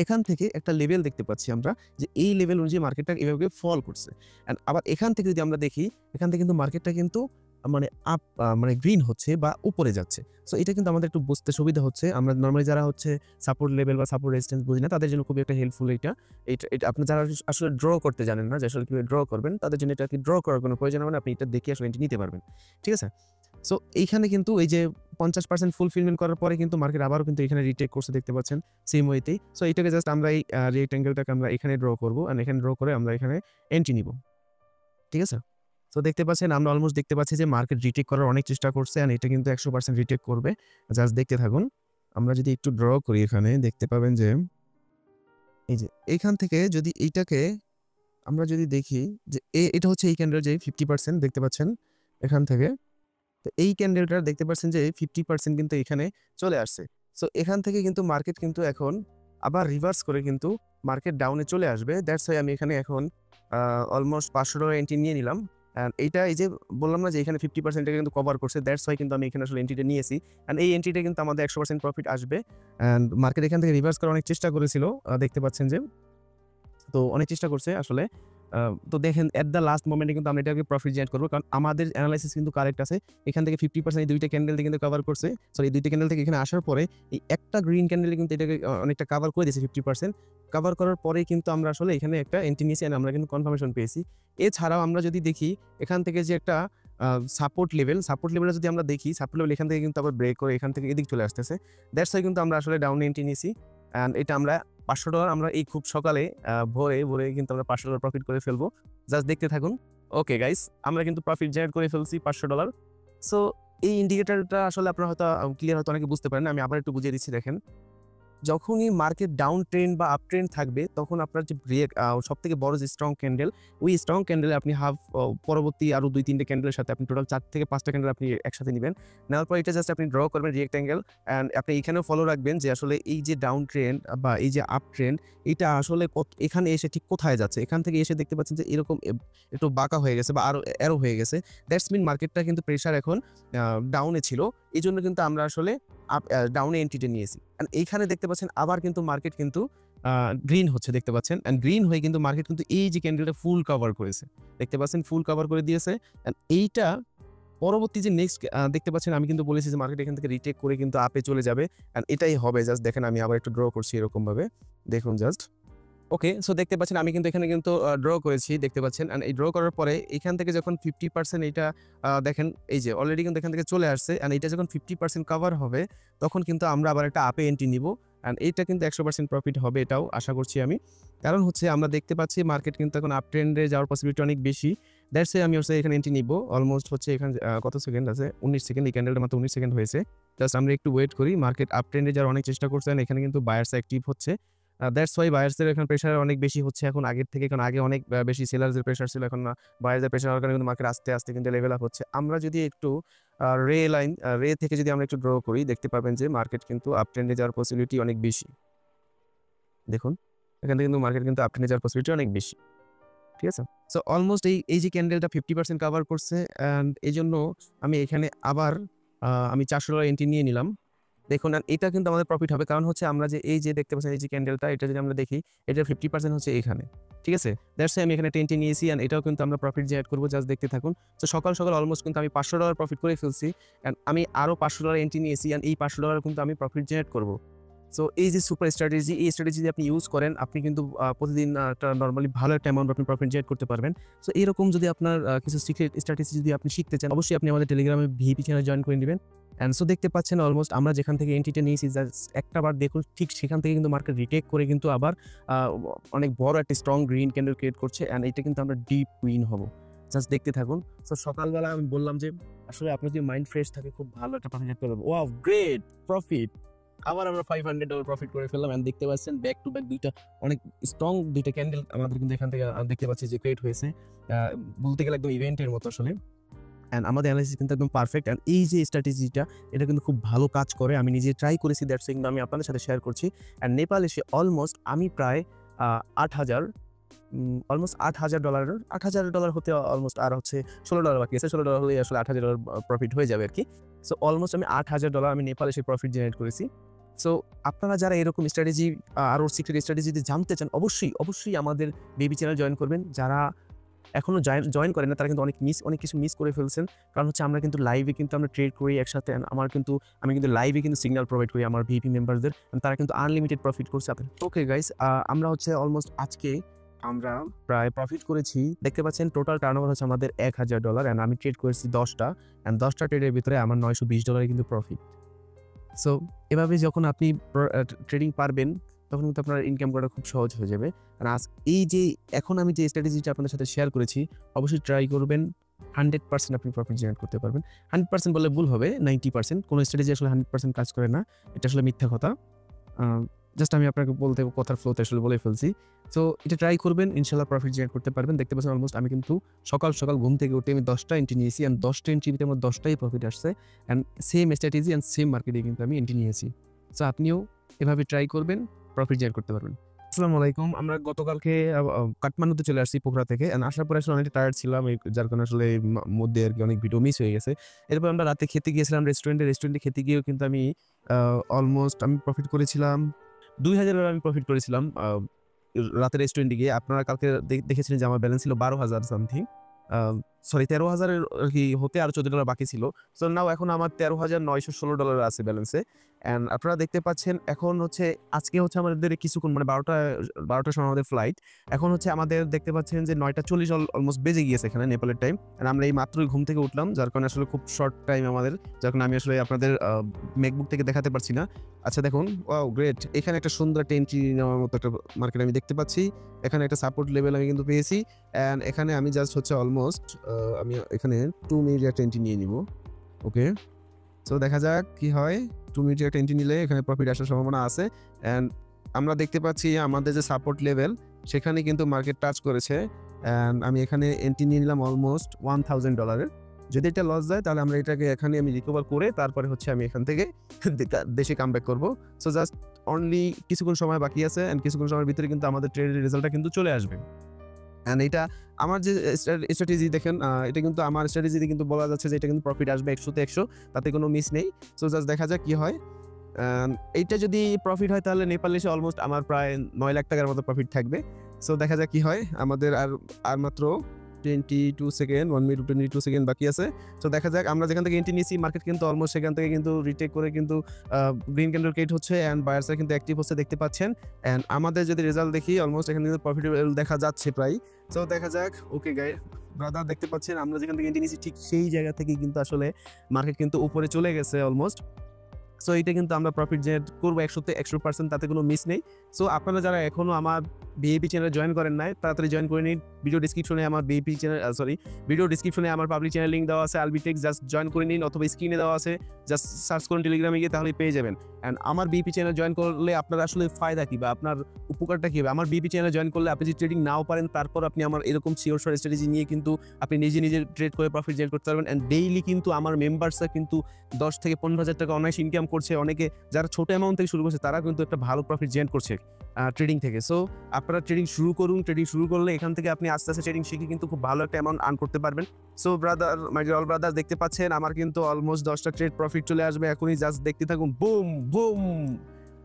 এখান থেকে একটা লেভেল দেখতে পাচ্ছি আমরা যে এই লেভেল অনুযায়ী মার্কেটটা এভাবে ফল করছে। অ্যান্ড আবার এখান থেকে যদি আমরা দেখি, এখান থেকে কিন্তু মার্কেটটা কিন্তু মানে আপ মানে গ্রিন হচ্ছে বা উপরে যাচ্ছে। সো এটা কিন্তু আমাদের একটু বুঝতে সুবিধা হচ্ছে। আমরা নর্মালি যারা হচ্ছে সাপোর্ট লেভেল বা সাপোর্ট রেজিস্ট্যান্স বুঝি না, তাদের জন্য খুবই একটা হেল্পফুল এটা আপনি যারা আসলে ড্র করতে জানেন না যে আসলে কিভাবে ড্র করবেন, তাদের জন্য এটা কি ড্র করার কোনো প্রয়োজন হবে না, আপনি এটা দেখে আসলে নিতে পারবেন। ঠিক আছে, সো এইখানে কিন্তু এই যে 50% ফুলফিলমেন্ট করার পরে কিন্তু মার্কেট আবারও কিন্তু এখানে রিটেক করছে, দেখতে পাচ্ছেন সেম ওয়েতেই। সো এটাকে জাস্ট আমরা এই রেক্ট অ্যাঙ্গেলটাকে আমরা এখানে ড্র করবো, আর এখানে ড্র করে আমরা এখানে এন্ট্রি নিব। ঠিক আছে, তো দেখতে পাচ্ছেন আমরা অলমোস্ট দেখতে পাচ্ছি যে মার্কেট রিটেক করার অনেক চেষ্টা করছে, এন্ড এটা কিন্তু 100% রিটেক করবে। জাস্ট দেখতে থাকুন। আমরা যদি একটু ড্র করি এখানে দেখতে পাবেন যে এই যে এইখান থেকে যদি এইটাকে আমরা যদি দেখি যে এটা হচ্ছে এই ক্যান্ডেল যে 50% দেখতে পাচ্ছেন এখান থেকে। তো এই ক্যান্ডেলটা দেখতে পাচ্ছেন যে 50% কিন্তু এখানে চলে আসছে। সো এখান থেকে কিন্তু মার্কেট কিন্তু এখন আবার রিভার্স করে কিন্তু মার্কেট ডাউনে চলে আসবে। দ্যাটস ওয়াই আমি এখানে এখন অলমোস্ট $500 এন্ট্রি নিয়ে নিলাম। অ্যান্ড এইটা এই যে বললাম না যে এখানে 50% কিন্তু কভার করছে, দ্যাটস ওয়াই কিন্তু আমি এখানে আসলে এন্ট্রিটা নিয়েছি। অ্যান্ড এই এন্ট্রিটা কিন্তু আমাদের 100% প্রফিট আসবে। অ্যান্ড মার্কেট এখান থেকে রিভার্স করার অনেক চেষ্টা করেছিল, দেখতে পাচ্ছেন যে তো অনেক চেষ্টা করছে আসলে। তো দেখেন এট দ্য লাস্ট মোমেন্টে কিন্তু আমরা এটাকে প্রফিট জেনারেট করবো, কারণ আমাদের অ্যানালাইসিস কিন্তু কারেক্ট আছে। এখান থেকে 50% এই দুইটা ক্যান্ডেল কিন্তু কভার করছে। সরি, এই দুইটা ক্যান্ডেল থেকে এখানে আসার পরে এই একটা গ্রিন ক্যান্ডেল কিন্তু এটাকে অনেকটা কভার করে দিয়েছে। 50% কভার করার পরেই কিন্তু আমরা আসলে এখানে একটা এন্ট্রি নিয়েছি, আমরা কিন্তু কনফার্মেশন পেয়েছি। এছাড়াও আমরা যদি দেখি এখান থেকে যে একটা সাপোর্ট লেভেলে যদি আমরা দেখি, সাপোর্ট লেভেল এখান থেকে কিন্তু আবার ব্রেক করে এখান থেকে এদিক চলে আসতেছে। দ্যাটস ওয়াই কিন্তু আমরা আসলে ডাউন এন্ট্রি নিয়েছি। অ্যান্ড এটা আমরা $500 আমরা এই খুব সকালে ভোরে কিন্তু আমরা $500 প্রফিট করে ফেলবো। জাস্ট দেখতে থাকুন। ওকে গাইস, আমরা কিন্তু প্রফিট জেনারেট করে ফেলছি $500। সো এই ইন্ডিকেটরটা আসলে আপনারা হয়তো ক্লিয়ার হয়তো অনেকে বুঝতে পারেন না, আমি আবার একটু বুঝিয়ে দিচ্ছি। দেখেন, যখনই মার্কেট ডাউন ট্রেন্ড বা আপ ট্রেন্ড থাকবে তখন আপনার যে ব্রেক সব থেকে বড় যে স্ট্রং ক্যান্ডেল, ওই স্ট্রং ক্যান্ডেলে আপনি পরবর্তী আরও 2-3টে ক্যান্ডেলের সাথে আপনি টোটাল 4 থেকে 5টা ক্যান্ডেল আপনি একসাথে নেবেন। নেওয়ার পর এটা জাস্ট আপনি ড্র করবেন রেক্ট্যাঙ্গেল। অ্যান্ড আপনি এখানেও ফলো রাখবেন যে আসলে এই যে ডাউন ট্রেন্ড বা এই যে আপ ট্রেন্ড, এটা আসলে এখানে এসে ঠিক কোথায় যাচ্ছে। এখান থেকে এসে দেখতে পাচ্ছেন যে এরকম একটু বাঁকা হয়ে গেছে বা আরও অ্যারো হয়ে গেছে। দ্যাটস মিন মার্কেটটা কিন্তু প্রেশার এখন ডাউনে ছিল, এই জন্য কিন্তু আমরা আসলে ডাউনে এন্ট্রিটা নিয়েছি। অ্যান্ড এইখানে দেখতে পাচ্ছেন আবার কিন্তু মার্কেট কিন্তু গ্রিন হচ্ছে, দেখতে পাচ্ছেন। অ্যান্ড গ্রিন হয়ে কিন্তু মার্কেট কিন্তু এই যে ক্যান্ডেলটা ফুল কভার করেছে, দেখতে পাচ্ছেন ফুল কভার করে দিয়েছে। অ্যান্ড এইটা পরবর্তী যে নেক্সট দেখতে পাচ্ছেন আমি কিন্তু বলেছি যে মার্কেট এখান থেকে রিটেক করে কিন্তু আপে চলে যাবে। অ্যান্ড এটাই হবে। জাস্ট দেখেন আমি আবার একটু ড্র করছি এরকমভাবে, দেখুন জাস্ট। ওকে, সো দেখতে পাচ্ছেন আমি কিন্তু এখানে কিন্তু ড্র করেছি, দেখতে পাচ্ছেন। অ্যান্ড এই ড্র করার পরে এখান থেকে যখন 50% এটা দেখেন এই যে অলরেডি কিন্তু এখান থেকে চলে আসছে। অ্যান্ড এটা যখন 50% কভার হবে তখন কিন্তু আমরা আবার একটা আপে এন্ট্রি নিব। অ্যান্ড এইটা কিন্তু 100% প্রফিট হবে, এটাও আশা করছি আমি। কারণ হচ্ছে আমরা দেখতে পাচ্ছি মার্কেট কিন্তু এখন আপ ট্রেন্ডে যাওয়ার পসিবিলিটি অনেক বেশি। দ্যাটস আমি হচ্ছে এখানে এন্ট্রি নিব। অলমোস্ট হচ্ছে এখানে কত সেকেন্ড আছে, 19 সেকেন্ড। এই ক্যান্ডেলটা মাত্র 19 সেকেন্ড হয়েছে। জাস্ট আমরা একটু ওয়েট করি। মার্কেট আপ ট্রেন্ডে যাওয়ার অনেক চেষ্টা করছেন, এখানে কিন্তু বায়ার্স অ্যাক্টিভ হচ্ছে। দ্যাটস ওয়াই বায়ার্সদের এখানে প্রেশার অনেক বেশি হচ্ছে এখন আগের থেকে, কারণ আগে অনেক বেশি সেলার্সদের প্রেশার ছিল, এখন বায়ার্সদের প্রেশার হওয়ার কারণে কিন্তু মার্কেট আস্তে আস্তে কিন্তু লেভেল আপ হচ্ছে। আমরা যদি একটু রে থেকে যদি আমরা একটু ড্র করি দেখতে পাবেন যে মার্কেট কিন্তু আপ ট্রেন্ডে যাওয়ার পসিবিলিটি অনেক বেশি। দেখুন এখান থেকে কিন্তু মার্কেট কিন্তু আপ ট্রেন্ডে যাওয়ার পসিবিলিটি অনেক বেশি, ঠিক আছে। সো অলমোস্ট এই যে ক্যান্ডেলটা 50% কভার করছে। অ্যান্ড এই জন্য আমি এখানে আবার আমি $400 এন্ট্রি নিয়ে নিলাম। দেখুন এটা কিন্তু আমাদের প্রফিট হবে, কারণ হচ্ছে আমরা যে এই যে দেখতে পাচ্ছেন এই যে ক্যান্ডেলটা, এটা যদি আমরা দেখি এটার 50% হচ্ছে এখানে, ঠিক আছে। দ্যাটস আমি এখানে এন্ট্রি নিয়েছি। অ্যান্ড এটাও কিন্তু আমরা প্রফিট জেনারেট করবো, জাস্ট দেখতে থাকুন। তো সকাল অলমোস্ট কিন্তু আমি $500 প্রফিট করে ফেলছি। অ্যান্ড আমি আরও $500 এন্ট্রি নিয়েছি। অ্যান্ড এই $500 কিন্তু আমি প্রফিট জেনারেট করবো। সো এই যে সুপার স্ট্র্যাটেজি, এই স্ট্র্যাটেজি যদি আপনি ইউজ করেন আপনি কিন্তু প্রতিদিন একটা নর্মালি ভালো একটা অ্যামাউন্ট আপনি প্রফিট জেনারেট করতে পারবেন। সো এরকম যদি আপনার কিছু সিক্রেট স্ট্র্যাটেজি যদি আপনি শিখতে চান অবশ্যই আপনি আমাদের টেলিগ্রামে ভিপি চ্যানেল জয়েন করে নেবেন। অ্যান্ড সো দেখতে পাচ্ছেন অলমোস্ট আমরা যেখান থেকে এন্ট্রিটা নিয়েছি জাস্ট একটা বার দেখুন, ঠিক সেখান থেকে কিন্তু মার্কেট রিটেক করে কিন্তু আবার অনেক বড় একটা স্ট্রং গ্রিন ক্যান্ডেল ক্রিয়েট করছে। অ্যান্ড এটা কিন্তু আমরা ডিপ উইন হব, জাস্ট দেখতে থাকুন। সো সকালবেলা আমি বললাম যে আসলে আপনার যদি মাইন্ড ফ্রেশ থাকে খুব ভালো একটা প্রফিট করতে পারবো। Wow, great profit! আবার আমরা $500 প্রফিট করে ফেললাম। অ্যান্ড দেখতে পাচ্ছেন ব্যাক টু ব্যাক দুইটা অনেক স্ট্রং দুইটা ক্যান্ডেল আমাদের কিন্তু এখান থেকে দেখতে পাচ্ছি যে ক্রিয়েট হয়েছে, বলতে গেলে একদম ইভেন্টের মতো আসলে। অ্যান্ড আমাদের অ্যানালাইসিস কিন্তু একদম পারফেক্ট। অ্যান্ড এই যে স্ট্র্যাটেজিটা এটা কিন্তু খুব ভালো কাজ করে, আমি নিজে ট্রাই করেছি, দ্যাটস কিন্তু আমি আপনাদের সাথে শেয়ার করছি। অ্যান্ড নেপাল এসে অলমোস্ট আমি প্রায় $8,000 হতে অলমোস্ট আর হচ্ছে $16 বাকি আছে। $16 হলে আসলে $8,000 প্রফিট হয়ে যাবে আর কি। সো অলমোস্ট আমি $8,000 আমি নেপাল এসে প্রফিট জেনারেট করেছি। সো আপনারা যারা এরকম স্ট্র্যাটেজি আরও সিক্রেট স্ট্র্যাটেজি যদি জানতে চান অবশ্যই আমাদের বেবি চ্যানেল জয়েন করবেন। যারা এখনও জয়েন করেন না তারা কিন্তু অনেক কিছু মিস করে ফেলছেন, কারণ হচ্ছে আমরা কিন্তু লাইভে কিন্তু আমরা ট্রেড করি একসাথে। আমি কিন্তু লাইভে কিন্তু সিগন্যাল প্রোভাইড করি আমার ভিপি মেম্বারদের, তারা কিন্তু আনলিমিটেড প্রফিট করছে। ওকে গাইস, আমরা হচ্ছে অলমোস্ট আজকে আমরা প্রায় প্রফিট করেছি, দেখতে পাচ্ছেন টোটাল টার্নওভার হচ্ছে আমাদের $1,000। অ্যান্ড আমি ট্রেড করেছি 10টা, অ্যান্ড 10টা ট্রেডের ভিতরে আমার $920 কিন্তু প্রফিট। সো এভাবে যখন আপনি ট্রেডিং পারবেন তখন কিন্তু আপনার ইনকাম করা খুব সহজ হয়ে যাবে। আর এই যে এখন আমি যে স্ট্র্যাটেজিটা আপনাদের সাথে শেয়ার করেছি অবশ্যই ট্রাই করবেন, 100% আপনি প্রফিট জেনারেট করতে পারবেন। 100% বললে ভুল হবে, 90%। কোনো স্ট্র্যাটেজি আসলে 100% কাজ করে না, এটা আসলে মিথ্যা কথা। জাস্ট আমি আপনাকে বলতে কথার ফ্লোতে আসলে বলে ফেলছি। সো এটা ট্রাই করবেন, ইনশাল্লাহ প্রফিট জেনারেট করতে পারবেন। দেখতে পাচ্ছেন অলমোস্ট আমি কিন্তু সকাল সকাল ঘুম থেকে উঠে আমি 10টা এন্ট্রি নিয়েছি, অ্যান্ড 10টা এন্ট্রিতে আমার 10টাই প্রফিট আসছে, and same strategy and same মার্কেটে কিন্তু আমি এন্ট্রি নিয়েছি। সো আপনিও এভাবে ট্রাই করবেন, প্রফিট জেনারেট করতে পারবেন। আসসালামু আলাইকুম। আমরা গতকালকে কাঠমান্ডুতে চলে আসছি পোখরা থেকে, অ্যান্ড আসার পরে আসলে অনেকটা টায়ার্ড ছিলাম, যার কারণে আসলে মধ্যে আর কি অনেক ভিডিও মিস হয়ে গেছে। এরপর আমরা রাতে খেতে গিয়েছিলাম রেস্টুরেন্টে খেতে গিয়েও কিন্তু আমি অলমোস্ট আমি প্রফিট করেছিলাম $2000 আমি প্রফিট করেছিলাম রাতে রেস্টুরেন্টে গিয়ে। আপনারা কালকে দেখেছিলেন যে আমার ব্যালেন্স ছিল 12,000 সামথিং, সরি 13,000 আর কি হতে আর $14 বাকি ছিল। সো নাও এখন আমার $13,916 আছে ব্যালেন্সে। অ্যান্ড আপনারা দেখতে পাচ্ছেন এখন হচ্ছে আজকে হচ্ছে আমাদের কিছুক্ষণ মানে 12টার সময় আমাদের ফ্লাইট। এখন হচ্ছে আমাদের দেখতে পাচ্ছেন যে 9:40 অলমোস্ট বেজে গিয়েছে এখানে নেপালের টাইম। অ্যান্ড আমরা এই মাত্রই ঘুম থেকে উঠলাম, যার কারণে আসলে খুব শর্ট টাইম আমাদের, যার কারণে আমি আসলে আপনাদের ম্যাকবুক থেকে দেখাতে পারছি না। আচ্ছা দেখুন, ওয়াও গ্রেট, এখানে একটা সুন্দর একটা এন্ট্রি নেওয়ার মতো একটা মার্কেট আমি দেখতে পাচ্ছি। এখানে একটা সাপোর্ট লেভেল আমি কিন্তু পেয়েছি, অ্যান্ড এখানে আমি জাস্ট হচ্ছে অলমোস্ট আমি এখানে 2 মিনিট একটা এন্ট্রি নিয়ে নিব। ওকে, সো দেখা যাক কি হয়। 2 মিনিটের একটা এন্ট্রি নিলে এখানে প্রফিট আসার সম্ভাবনা আছে। অ্যান্ড আমরা দেখতে পাচ্ছি আমাদের যে সাপোর্ট লেভেল সেখানে কিন্তু মার্কেট টাচ করেছে, অ্যান্ড আমি এখানে এন্ট্রি নিয়ে নিলাম অলমোস্ট $1,000। যদি এটা লস যায় তাহলে আমরা এটাকে এখানে আমি রিকভার করে তারপরে হচ্ছে আমি এখান থেকে দেশে কামব্যাক করবো। সো জাস্ট অনলি কিছুক্ষণ সময় বাকি আছে, অ্যান্ড কিছুক্ষণ সময়ের ভিতরে কিন্তু আমাদের ট্রেডের রেজাল্টটা কিন্তু চলে আসবে। অ্যান্ড এটা আমার যে স্ট্র্যাটেজি দেখেন, এটা কিন্তু আমার স্ট্র্যাটেজিতে কিন্তু বলা যাচ্ছে যে এটা কিন্তু প্রফিট আসবে 100তে 100, তাতে কোনো মিস নেই। সো জাস্ট দেখা যাক কি হয়। এইটা যদি প্রফিট হয় তাহলে নেপালে এসে অলমোস্ট আমার প্রায় 9 লাখ টাকার মতো প্রফিট থাকবে। সো দেখা যাক কি হয়। আমাদের আর মাত্র 22 সেকেন্ড, 1 মিনিট 22 সেকেন্ড বাকি আছে। সো দেখা যাক। আমরা যেখান থেকে এন্ট্রি নিয়েছি মার্কেট কিন্তু অলমোস্ট সেখান থেকে কিন্তু রিটেক করে কিন্তু গ্রিন ক্যান্ডেল ক্রিয়েট হচ্ছে, অ্যান্ড বায়ার্সরা কিন্তু অ্যাক্টিভ হচ্ছে দেখতে পাচ্ছেন। অ্যান্ড আমাদের যদি রেজাল্ট দেখি অলমোস্ট এখানে কিন্তু প্রফিটেবল দেখা যাচ্ছে প্রায়। সো দেখা যাক। ওকে গাইস, ব্রাদার দেখতে পাচ্ছেন আমরা যেখান থেকে এন্ট্রি নিয়েছি ঠিক সেই জায়গা থেকে কিন্তু আসলে মার্কেট কিন্তু উপরে চলে গেছে অলমোস্ট। সো এটা কিন্তু আমরা প্রফিট জেনারেট করবো 100তে 100%, তাতে কোনো মিস নেই। সো আপনারা যারা এখনও আমার ভিআইপি চ্যানেলে জয়েন করেন নাই তাড়াতাড়ি জয়েন করে নিন। ভিডিও ডিসক্রিপশনে আমার পাবলিক চ্যানেল লিঙ্ক দেওয়া আছে আলবিটেক, জাস্ট জয়েন করে নিন, অথবা স্ক্রিনে দেওয়া আছে, জাস্ট সার্চ করুন টেলিগ্রামে গিয়ে, তাহলে পেয়ে যাবেন। অ্যান্ড আমার বিপি চ্যানেল জয়েন করলে আপনার আসলে ফায়দা কী বা আপনার উপকারটা কী হবে? আমার বিপি চ্যানেলে জয়েন করলে আপনি যদি ট্রেডিং নাও পারেন তারপর আপনি আমার এরকম শিওর স্ট্র্যাটেজি নিয়ে কিন্তু আপনি নিজে ট্রেড করে প্রফিট জেনারেট করতে পারবেন। অ্যান্ড ডেইলি কিন্তু আমার মেম্বার্সরা কিন্তু 10 থেকে 15,000 টাকা অনায়াসে ইনকাম করছে। অনেকে যারা ছোট অ্যামাউন্ট থেকে শুরু করছে তারা কিন্তু একটা ভালো প্রফিট জেনারেট করছে ট্রেডিং থেকে। সো আপনারা ট্রেডিং শুরু করুন। ট্রেডিং শুরু করলে এখান থেকে আপনি আস্তে আস্তে ট্রেডিং শিখে কিন্তু খুব ভালো একটা অ্যামাউন্ট আর্ন করতে পারবেন। So brother, my dear all brother, দেখতে পাচ্ছেন আমার কিন্তু অলমোস্ট 10টা ট্রেড প্রফিট চলে আসবে এখনই, জাস্ট দেখতে থাকুন। Boom boom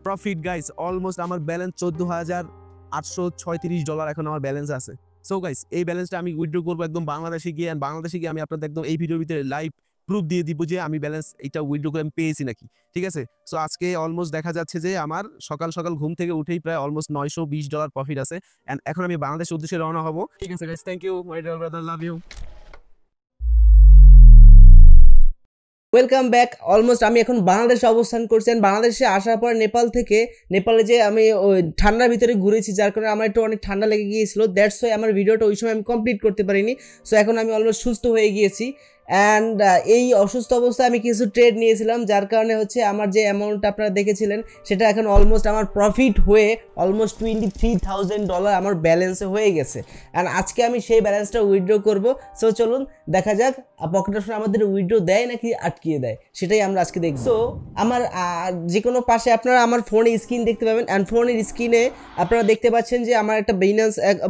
profit guys, almost আমার ব্যালেন্স $14,836 এখন আমার ব্যালেন্স আছে। সো গাইস, এই ব্যালেন্সটা আমি উইথড্র করবো একদম বাংলাদেশে গিয়ে, বাংলাদেশে গিয়ে আমি আপনাদের একদম এই ভিডিওর ভিতরে লাইভ প্রুফ দিয়ে দিব যে আমি ব্যালেন্স এটা উইথড্র করে আমি পেয়েছি নাকি, ঠিক আছে? সো আজকে অলমোস্ট দেখা যাচ্ছে যে আমার সকাল সকাল ঘুম থেকে উঠেই প্রায় অলমোস্ট $920 প্রফিট আছে, এন্ড এখন আমি বাংলাদেশের উদ্দেশ্যে রওনা হব। ঠিক আছে guys, thank you my dear brother, love you. Welcome back. Almost আমি এখন বাংলাদেশে অবস্থান করছি। বাংলাদেশে আসার পর নেপালে যে আমি ওই ঠান্ডার ভিতরে ঘুরেছি, যার কারণে আমার একটু অনেক ঠান্ডা লেগে গিয়েছিল। দ্যাটস ওয়াই আমার ভিডিওটা ওই সময় আমি কমপ্লিট করতে পারিনি। সো এখন আমি অলমোস্ট সুস্থ হয়ে গিয়েছি। অ্যান্ড এই অসুস্থ অবস্থায় আমি কিছু ট্রেড নিয়েছিলাম, যার কারণে হচ্ছে আমার যে অ্যামাউন্টটা আপনারা দেখেছিলেন সেটা এখন অলমোস্ট আমার প্রফিট হয়ে অলমোস্ট $23,000 আমার ব্যালেন্সে হয়ে গেছে। অ্যান্ড আজকে আমি সেই ব্যালেন্সটা উইথড্র করব। সো চলুন দেখা যাক পকেট অপশন আমাদের উইথড্র দেয় নাকি আটকিয়ে দেয়, সেটাই আমরা আজকে দেখব। সো আমার যে কোনো পাশে আপনারা আমার ফোনে স্ক্রিন দেখতে পাবেন, অ্যান্ড ফোনের স্ক্রিনে আপনারা দেখতে পাচ্ছেন যে আমার একটা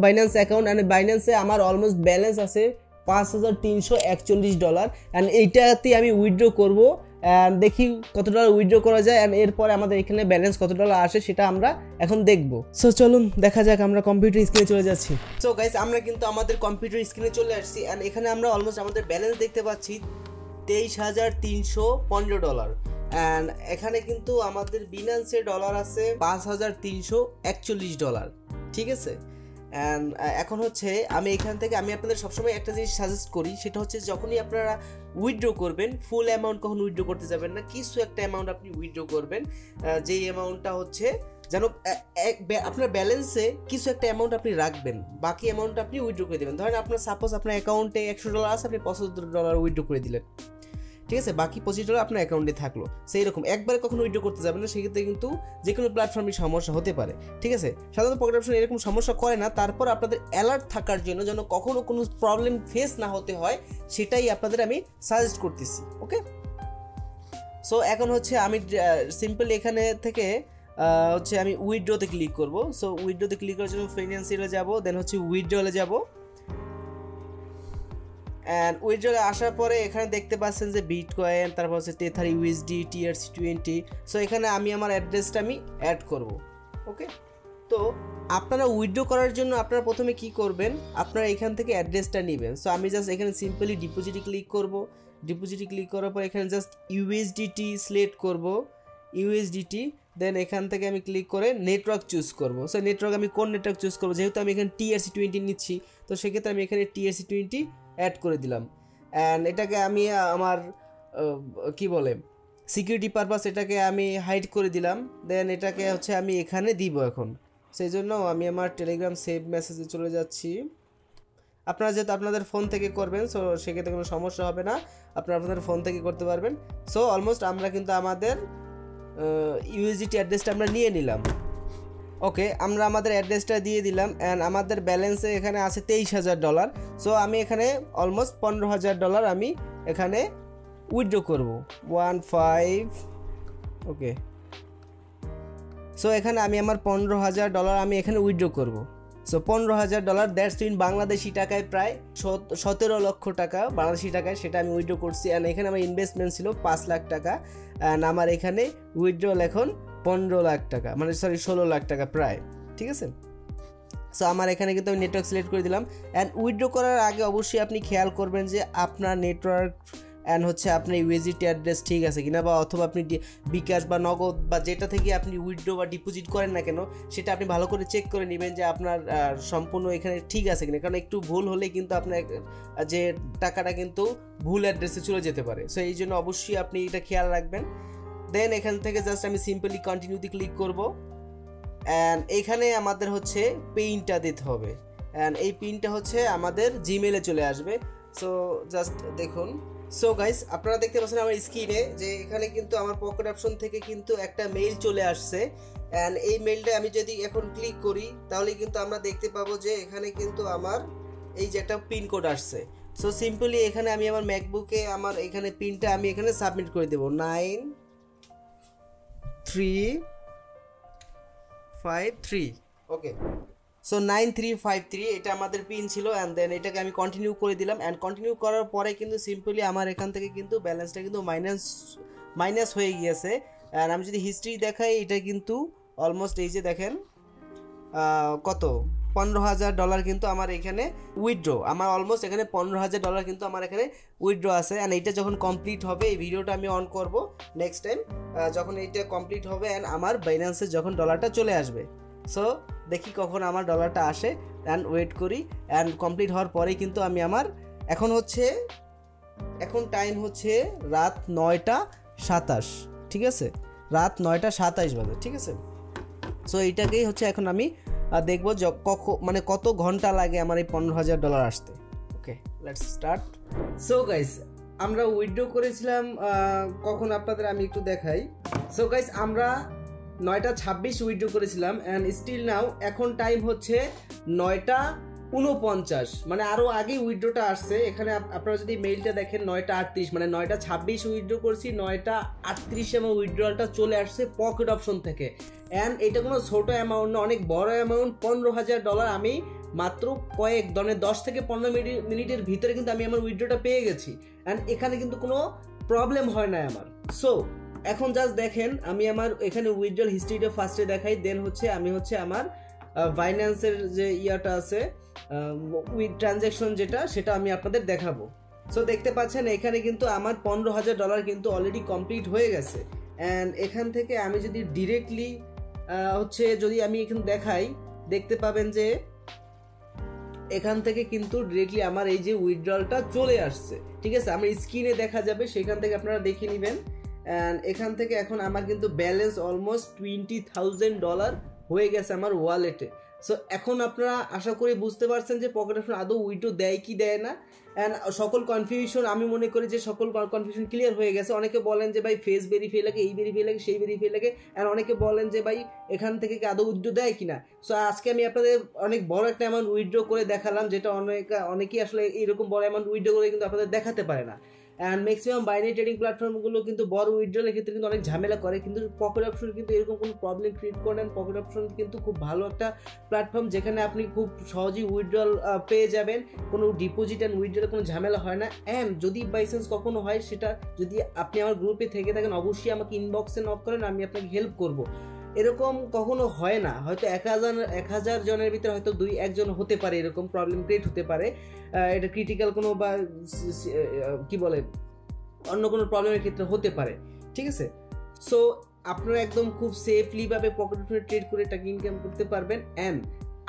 বাইন্যান্স অ্যাকাউন্ট, অ্যান্ড বাইন্যান্সে আমার অলমোস্ট ব্যালেন্স আছে $5,341। অ্যান্ড এইটাতে আমি উইথড্র করবো, অ্যান্ড দেখি কত ডলার উইথড্র করা যায়, অ্যান্ড এরপরে আমাদের এখানে ব্যালেন্স কত ডলার আসে সেটা আমরা এখন দেখব। সো চলুন দেখা যাক, আমরা কম্পিউটার স্ক্রিনে চলে যাচ্ছি। সো গাইস, আমরা কিন্তু আমাদের কম্পিউটার স্ক্রিনে চলে আসছি, অ্যান্ড এখানে আমরা অলমোস্ট আমাদের ব্যালেন্স দেখতে পাচ্ছি $23,315। অ্যান্ড এখানে কিন্তু আমাদের বিনান্সে ডলার আছে $5,341, ঠিক আছে? অ্যান্ড এখন হচ্ছে আমি এখান থেকে আমি আপনাদের সবসময় একটা জিনিস সাজেস্ট করি, সেটা হচ্ছে যখনই আপনারা উইথড্র করবেন ফুল অ্যামাউন্ট কখন উইথড্র করতে যাবেন না, কিছু একটা অ্যামাউন্ট আপনি উইথড্র করবেন, যেই অ্যামাউন্টটা হচ্ছে যেন আপনার ব্যালেন্সে কিছু একটা অ্যামাউন্ট আপনি রাখবেন, বাকি অ্যামাউন্ট আপনি উইথড্র করে দেবেন। ধরেন আপনার সাপোজ আপনার অ্যাকাউন্টে $100 আছে, আপনি $75 উইথড্র করে দিলেন, ঠিক আছে, বাকি $25 আপনার অ্যাকাউন্টে থাকলো। সেই রকম একবারে কখনো উইথড্র করতে যাবেন না, সেক্ষেত্রে কিন্তু যে কোনো প্ল্যাটফর্মে সমস্যা হতে পারে, ঠিক আছে। সাধারণত পকেট অপশন এরকম সমস্যা করে না, তারপর আপনাদের অ্যালার্ট থাকার জন্য যেন কখনো কোনো প্রবলেম ফেস না হতে হয়, সেটাই আপনাদের আমি সাজেস্ট করতেছি। ওকে, সো এখন হচ্ছে আমি সিম্পলি এখানে থেকে হচ্ছে আমি উইথড্রতে ক্লিক করব। সো উইথড্রতে ক্লিক করার জন্য ফাইন্যান্সিয়ালে যাব, দেন হচ্ছে উইথড্রলে যাব। অ্যান্ড উইথড্রলে আসার পরে এখানে দেখতে পাচ্ছেন যে বিটকয়েন, তারপর হচ্ছে টেথার ইউএসডি, TRC20। সো এখানে আমি আমার অ্যাড্রেসটা আমি অ্যাড করব। ওকে, তো আপনারা উইথড্র করার জন্য আপনারা প্রথমে কি করবেন, আপনারা এখান থেকে অ্যাড্রেসটা নেবেন। সো আমি জাস্ট এখানে সিম্পলি ডিপোজিটে ক্লিক করব। ডিপোজিটে ক্লিক করার পর এখানে জাস্ট USDT সিলেক্ট করব, USDT। দেন এখান থেকে আমি ক্লিক করে নেটওয়ার্ক চুজ করব। সো নেটওয়ার্ক আমি কোন নেটওয়ার্ক চুজ করব, যেহেতু আমি এখানে TRC20 নিচ্ছি, তো সেক্ষেত্রে আমি এখানে TRC20 অ্যাড করে দিলাম। অ্যান্ড এটাকে আমি আমার কি বলে সিকিউরিটি পারপাস এটাকে আমি হাইড করে দিলাম। দেন এটাকে হচ্ছে আমি এখানে দিব এখন, সেই জন্য আমি আমার টেলিগ্রাম সেভ মেসেজে চলে যাচ্ছি। আপনারা যেহেতু আপনাদের ফোন থেকে করবেন, সো সেক্ষেত্রে কোনো সমস্যা হবে না, আপনারা আপনাদের ফোন থেকে করতে পারবেন। সো অলমোস্ট আমরা কিন্তু আমাদের USDT অ্যাড্রেসটা আমরা নিয়ে নিলাম। ওকে, আমরা আমাদের অ্যাড্রেসটা দিয়ে দিলাম অ্যান্ড আমাদের ব্যালেন্সে এখানে আছে $23,000। সো আমি এখানে অলমোস্ট $15,000 আমি এখানে উইথড্র করব 15। ওকে, সো এখানে আমি আমার $15,000 আমি এখানে উইথড্র করব। সো $15,000 দ্যাটস ইন বাংলাদেশি টাকায় প্রায় 17 লক্ষ টাকা বাংলাদেশি টাকায়, সেটা আমি উইথড্র করছি। অ্যান্ড এখানে আমার ইনভেস্টমেন্ট ছিল 5 লাখ টাকা অ্যান্ড আমার এখানে উইথড্রল এখন 15 লাখ টাকা, মানে সরি 16 লাখ টাকা প্রায়, ঠিক আছে। সো আমার এখানে কিন্তু আমি নেটওয়ার্ক সিলেক্ট করে দিলাম। অ্যান্ড উইথড্র করার আগে অবশ্যই আপনি খেয়াল করবেন যে আপনার নেটওয়ার্ক অ্যান্ড হচ্ছে আপনার USDT অ্যাড্রেস ঠিক আছে কিনা, বা অথবা আপনি বিকাশ বা নগদ বা যেটা থেকে আপনি উইথড্র বা ডিপোজিট করেন না কেন, সেটা আপনি ভালো করে চেক করে নেবেন যে আপনার সম্পূর্ণ এখানে ঠিক আছে কিনা, কারণ একটু ভুল হলে কিন্তু আপনার যে টাকাটা কিন্তু ভুল অ্যাড্রেসে চলে যেতে পারে। সো এই জন্য অবশ্যই আপনি এটা খেয়াল রাখবেন। দেন এখান থেকে জাস্ট আমি সিম্পলি কন্টিনিউতে ক্লিক করব অ্যান্ড এইখানে আমাদের হচ্ছে পিনটা দিতে হবে অ্যান্ড এই পিনটা হচ্ছে আমাদের জিমেলে চলে আসবে। সো জাস্ট দেখুন। সো গাইস, আপনারা দেখতে পাচ্ছেন আমার স্ক্রিনে যে এখানে কিন্তু আমার পকেট অপশন থেকে কিন্তু একটা মেইল চলে আসছে অ্যান্ড এই মেইলটা আমি যদি এখন ক্লিক করি তাহলে কিন্তু আমরা দেখতে পাবো যে এখানে কিন্তু আমার এই যে একটা পিন কোড আসছে। সো সিম্পলি এখানে আমি আমার ম্যাকবুকে আমার এখানে পিনটা আমি এখানে সাবমিট করে দেবো 9353। ওকে, সো 9353 এটা আমাদের পিন ছিল অ্যান্ড দেন এটাকে আমি কন্টিনিউ করে দিলাম। অ্যান্ড কন্টিনিউ করার পরে কিন্তু সিম্পলি আমার এখান থেকে কিন্তু ব্যালেন্সটা কিন্তু মাইনাস হয়ে গিয়েছে। অ্যান্ড আমি যদি হিস্ট্রি দেখাই, এটা কিন্তু অলমোস্ট এই যে দেখেন কত $15,000 কিন্তু আমার এখানে উইথড্র, আমার অলমোস্ট এখানে $15,000 কিন্তু আমার এখানে উইথড্র আছে। অ্যান্ড এইটা যখন কমপ্লিট হবে, এই ভিডিওটা আমি অন করব নেক্সট টাইম যখন এইটা কমপ্লিট হবে অ্যান্ড আমার বাইন্যান্সে যখন ডলারটা চলে আসবে। সো দেখি কখন আমার ডলারটা আসে অ্যান্ড ওয়েট করি। অ্যান্ড কমপ্লিট হওয়ার পরেই কিন্তু আমি আমার এখন টাইম হচ্ছে রাত 9টা 27, ঠিক আছে, রাত 9টা 27 বাজে, ঠিক আছে। সো এইটাকেই হচ্ছে এখন আমি দেখবো মানে কত ঘন্টা লাগে আমার এই $15,000 আসতে। ওকে, লেটস স্টার্ট। সো গাইস, আমরা উইথড্র করেছিলাম কখন আপনাদের আমি একটু দেখাই। সো গাইস, আমরা 9টা 26 উইথড্র করেছিলাম অ্যান্ড স্টিল নাও এখন টাইম হচ্ছে 9টা 49, মানে আরও আগেই উইথড্রটা আসছে। এখানে আপনারা যদি মেইলটা দেখেন 9টা 38, মানে 9টা 26 উইথড্র করছি, 9টা 38 আমার উইথড্রলটা চলে আসছে পকেট অপশন থেকে। অ্যান্ড এটা কোনো ছোটো অ্যামাউন্ট না, অনেক বড় অ্যামাউন্ট। $15,000 আমি মাত্র কয়েক 10 থেকে 15 মিনিটের ভিতরে কিন্তু আমি আমার উইথড্রটা পেয়ে গেছি অ্যান্ড এখানে কিন্তু কোনো প্রবলেম হয় না আমার। সো এখন জাস্ট দেখেন, আমি আমার এখানে উইথড্রল হিস্ট্রিটা ফার্স্টে দেখাই, দেন হচ্ছে আমি হচ্ছে আমার বাইন্যান্সের যে ইয়াটা আছে উইথ ট্রানজ্যাকশন যেটা, সেটা আমি আপনাদের দেখাবো। সো দেখতে পাচ্ছেন এখানে কিন্তু আমার $15,000 কিন্তু অলরেডি কমপ্লিট হয়ে গেছে। অ্যান্ড এখান থেকে আমি যদি ডিরেক্টলি হচ্ছে যদি আমি এখানে দেখাই, দেখতে পাবেন যে এখান থেকে কিন্তু ডিরেক্টলি আমার এই যে উইথড্রলটা চলে আসছে, ঠিক আছে, আমার স্ক্রিনে দেখা যাবে, সেখান থেকে আপনারা দেখে নেবেন। অ্যান্ড এখান থেকে এখন আমার কিন্তু ব্যালেন্স অলমোস্ট $20,000 হয়ে গেছে আমার ওয়ালেটে। সো এখন আপনারা আশা করি বুঝতে পারছেন যে পকেট অপশন আদৌ উইথড্র দেয় কি দেয় না। অ্যান্ড সকল কনফিউশন আমি মনে করি যে সকল কনফিউশন ক্লিয়ার হয়ে গেছে। অনেকে বলেন যে ভাই ফেস ভেরিফাই লাগে, এই ভেরিফাই লাগে, সেই ভেরিফাই লাগে, অ্যান্ড অনেকে বলেন যে ভাই এখান থেকে কি আদৌ উইথড্র দেয় কিনা। সো আজকে আমি আপনাদের অনেক বড় একটা অ্যামাউন্ট উইথড্র করে দেখালাম, যেটা অনেকেই আসলে এরকম বড় অ্যামাউন্ট উইথড্র করে কিন্তু আপনাদের দেখাতে পারে না। অ্যান্ড ম্যাক্সিমাম বাইনারি ট্রেডিং প্ল্যাটফর্মগুলো কিন্তু বড় উইথড্রলের ক্ষেত্রে কিন্তু অনেক ঝামেলা করে, কিন্তু পকেট অপশন কিন্তু এরকম কোনো প্রবলেম ক্রিয়েট করে না। পকেট অপশন কিন্তু খুব ভালো একটা প্ল্যাটফর্ম, যেখানে আপনি খুব সহজেই উইথড্রল পেয়ে যাবেন, কোনো ডিপোজিট অ্যান্ড উইথড্রলে কোনো ঝামেলা হয় না। অ্যান্ড যদি বাই চান্স কখনো হয়, সেটা যদি আপনি আমার গ্রুপে থেকে থাকেন অবশ্যই আমাকে ইনবক্সে নক করেন, আমি আপনাকে হেল্প করব। এরকম কখনো হয় না, হয়তো 1000 জনের ভিতরে হয়তো 2-1 জন হতে পারে এরকম প্রবলেম ক্রিয়েট হতে পারে, এটা ক্রিটিক্যাল কোনো বা কি বলে অন্য কোনো প্রবলেমের ক্ষেত্রে হতে পারে, ঠিক আছে। সো আপনারা একদম খুব সেফলি ভাবে পকেট অপশনে ট্রেড করে টাকা ইনকাম করতে পারবেন। অ্যান্ড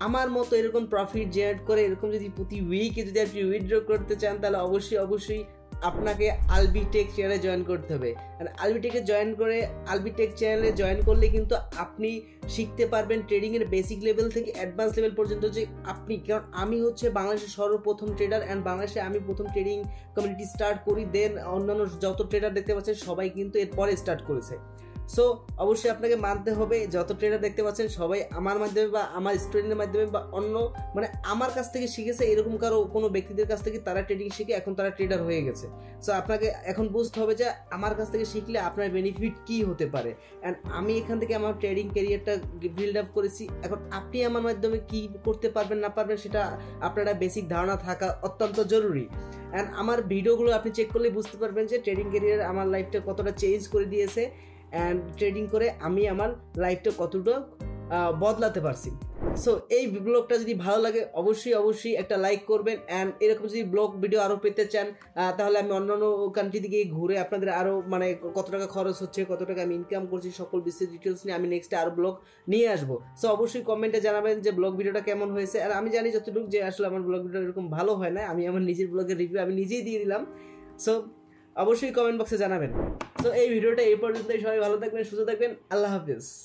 আমার মতো এরকম প্রফিট জেনারেট করে এরকম যদি প্রতি উইকে যদি আপনি উইথড্র করতে চান, তাহলে অবশ্যই আপনাকে আলবিটেক চ্যানেলে জয়েন করতে হবে। আর আলবিটেকে জয়েন করে আলবিটেক চ্যানেলে জয়েন করলে কিন্তু আপনি শিখতে পারবেন ট্রেডিংয়ের বেসিক লেভেল থেকে অ্যাডভান্স লেভেল পর্যন্ত। যে আপনি, কারণ আমি হচ্ছে বাংলাদেশের সর্বপ্রথম ট্রেডার, অ্যান্ড বাংলাদেশে আমি প্রথম ট্রেডিং কমিউনিটি স্টার্ট করি, দেন অন্যান্য যত ট্রেডার দেখতে পাচ্ছেন সবাই কিন্তু এরপরে স্টার্ট করেছে। সো অবশ্যই আপনাকে মানতে হবে, যত ট্রেডার দেখতে পাচ্ছেন সবাই আমার মাধ্যমে বা আমার স্টুডেন্টের মাধ্যমে বা অন্য মানে আমার কাছ থেকে শিখেছে, এরকম কারো কোনো ব্যক্তিদের কাছ থেকে তারা ট্রেডিং শিখে এখন তারা ট্রেডার হয়ে গেছে। সো আপনাকে এখন বুঝতে হবে যে আমার কাছ থেকে শিখলে আপনার বেনিফিট কী হতে পারে। অ্যান্ড আমি এখান থেকে আমার ট্রেডিং ক্যারিয়ারটা বিল্ড আপ করেছি, এখন আপনি আমার মাধ্যমে কী করতে পারবেন না পারবেন সেটা আপনারা বেসিক ধারণা থাকা অত্যন্ত জরুরি। অ্যান্ড আমার ভিডিওগুলো আপনি চেক করলে বুঝতে পারবেন যে ট্রেডিং ক্যারিয়ার আমার লাইফটা কতটা চেঞ্জ করে দিয়েছে, অ্যান্ড ট্রেডিং করে আমি আমার লাইফটা কতটা বদলাতে পারছি। সো এই ব্লগটা যদি ভালো লাগে অবশ্যই একটা লাইক করবেন। অ্যান্ড এরকম যদি ব্লগ ভিডিও আরও পেতে চান, তাহলে আমি অন্যান্য কান্ট্রি দিকে ঘুরে আপনাদের আরও মানে কত টাকা খরচ হচ্ছে, কত টাকা আমি ইনকাম করছি, সকল বিস্তারিত ডিটেলস নিয়ে আমি নেক্সটে আরও ব্লগ নিয়ে আসবো। সো অবশ্যই কমেন্টে জানাবেন যে ব্লগ ভিডিওটা কেমন হয়েছে। আর আমি জানি যতটুকু যে আসলে আমার ব্লগ ভিডিও এরকম ভালো হয় না, আমি আমার নিজের ব্লগের রিভিউ আমি নিজেই দিয়ে দিলাম। সো অবশ্যই কমেন্ট বক্সে জানাবেন। তো এই ভিডিওটা এই পর্যন্তই, সবাই ভালো থাকবেন, সুস্থ থাকবেন, আল্লাহ হাফিজ।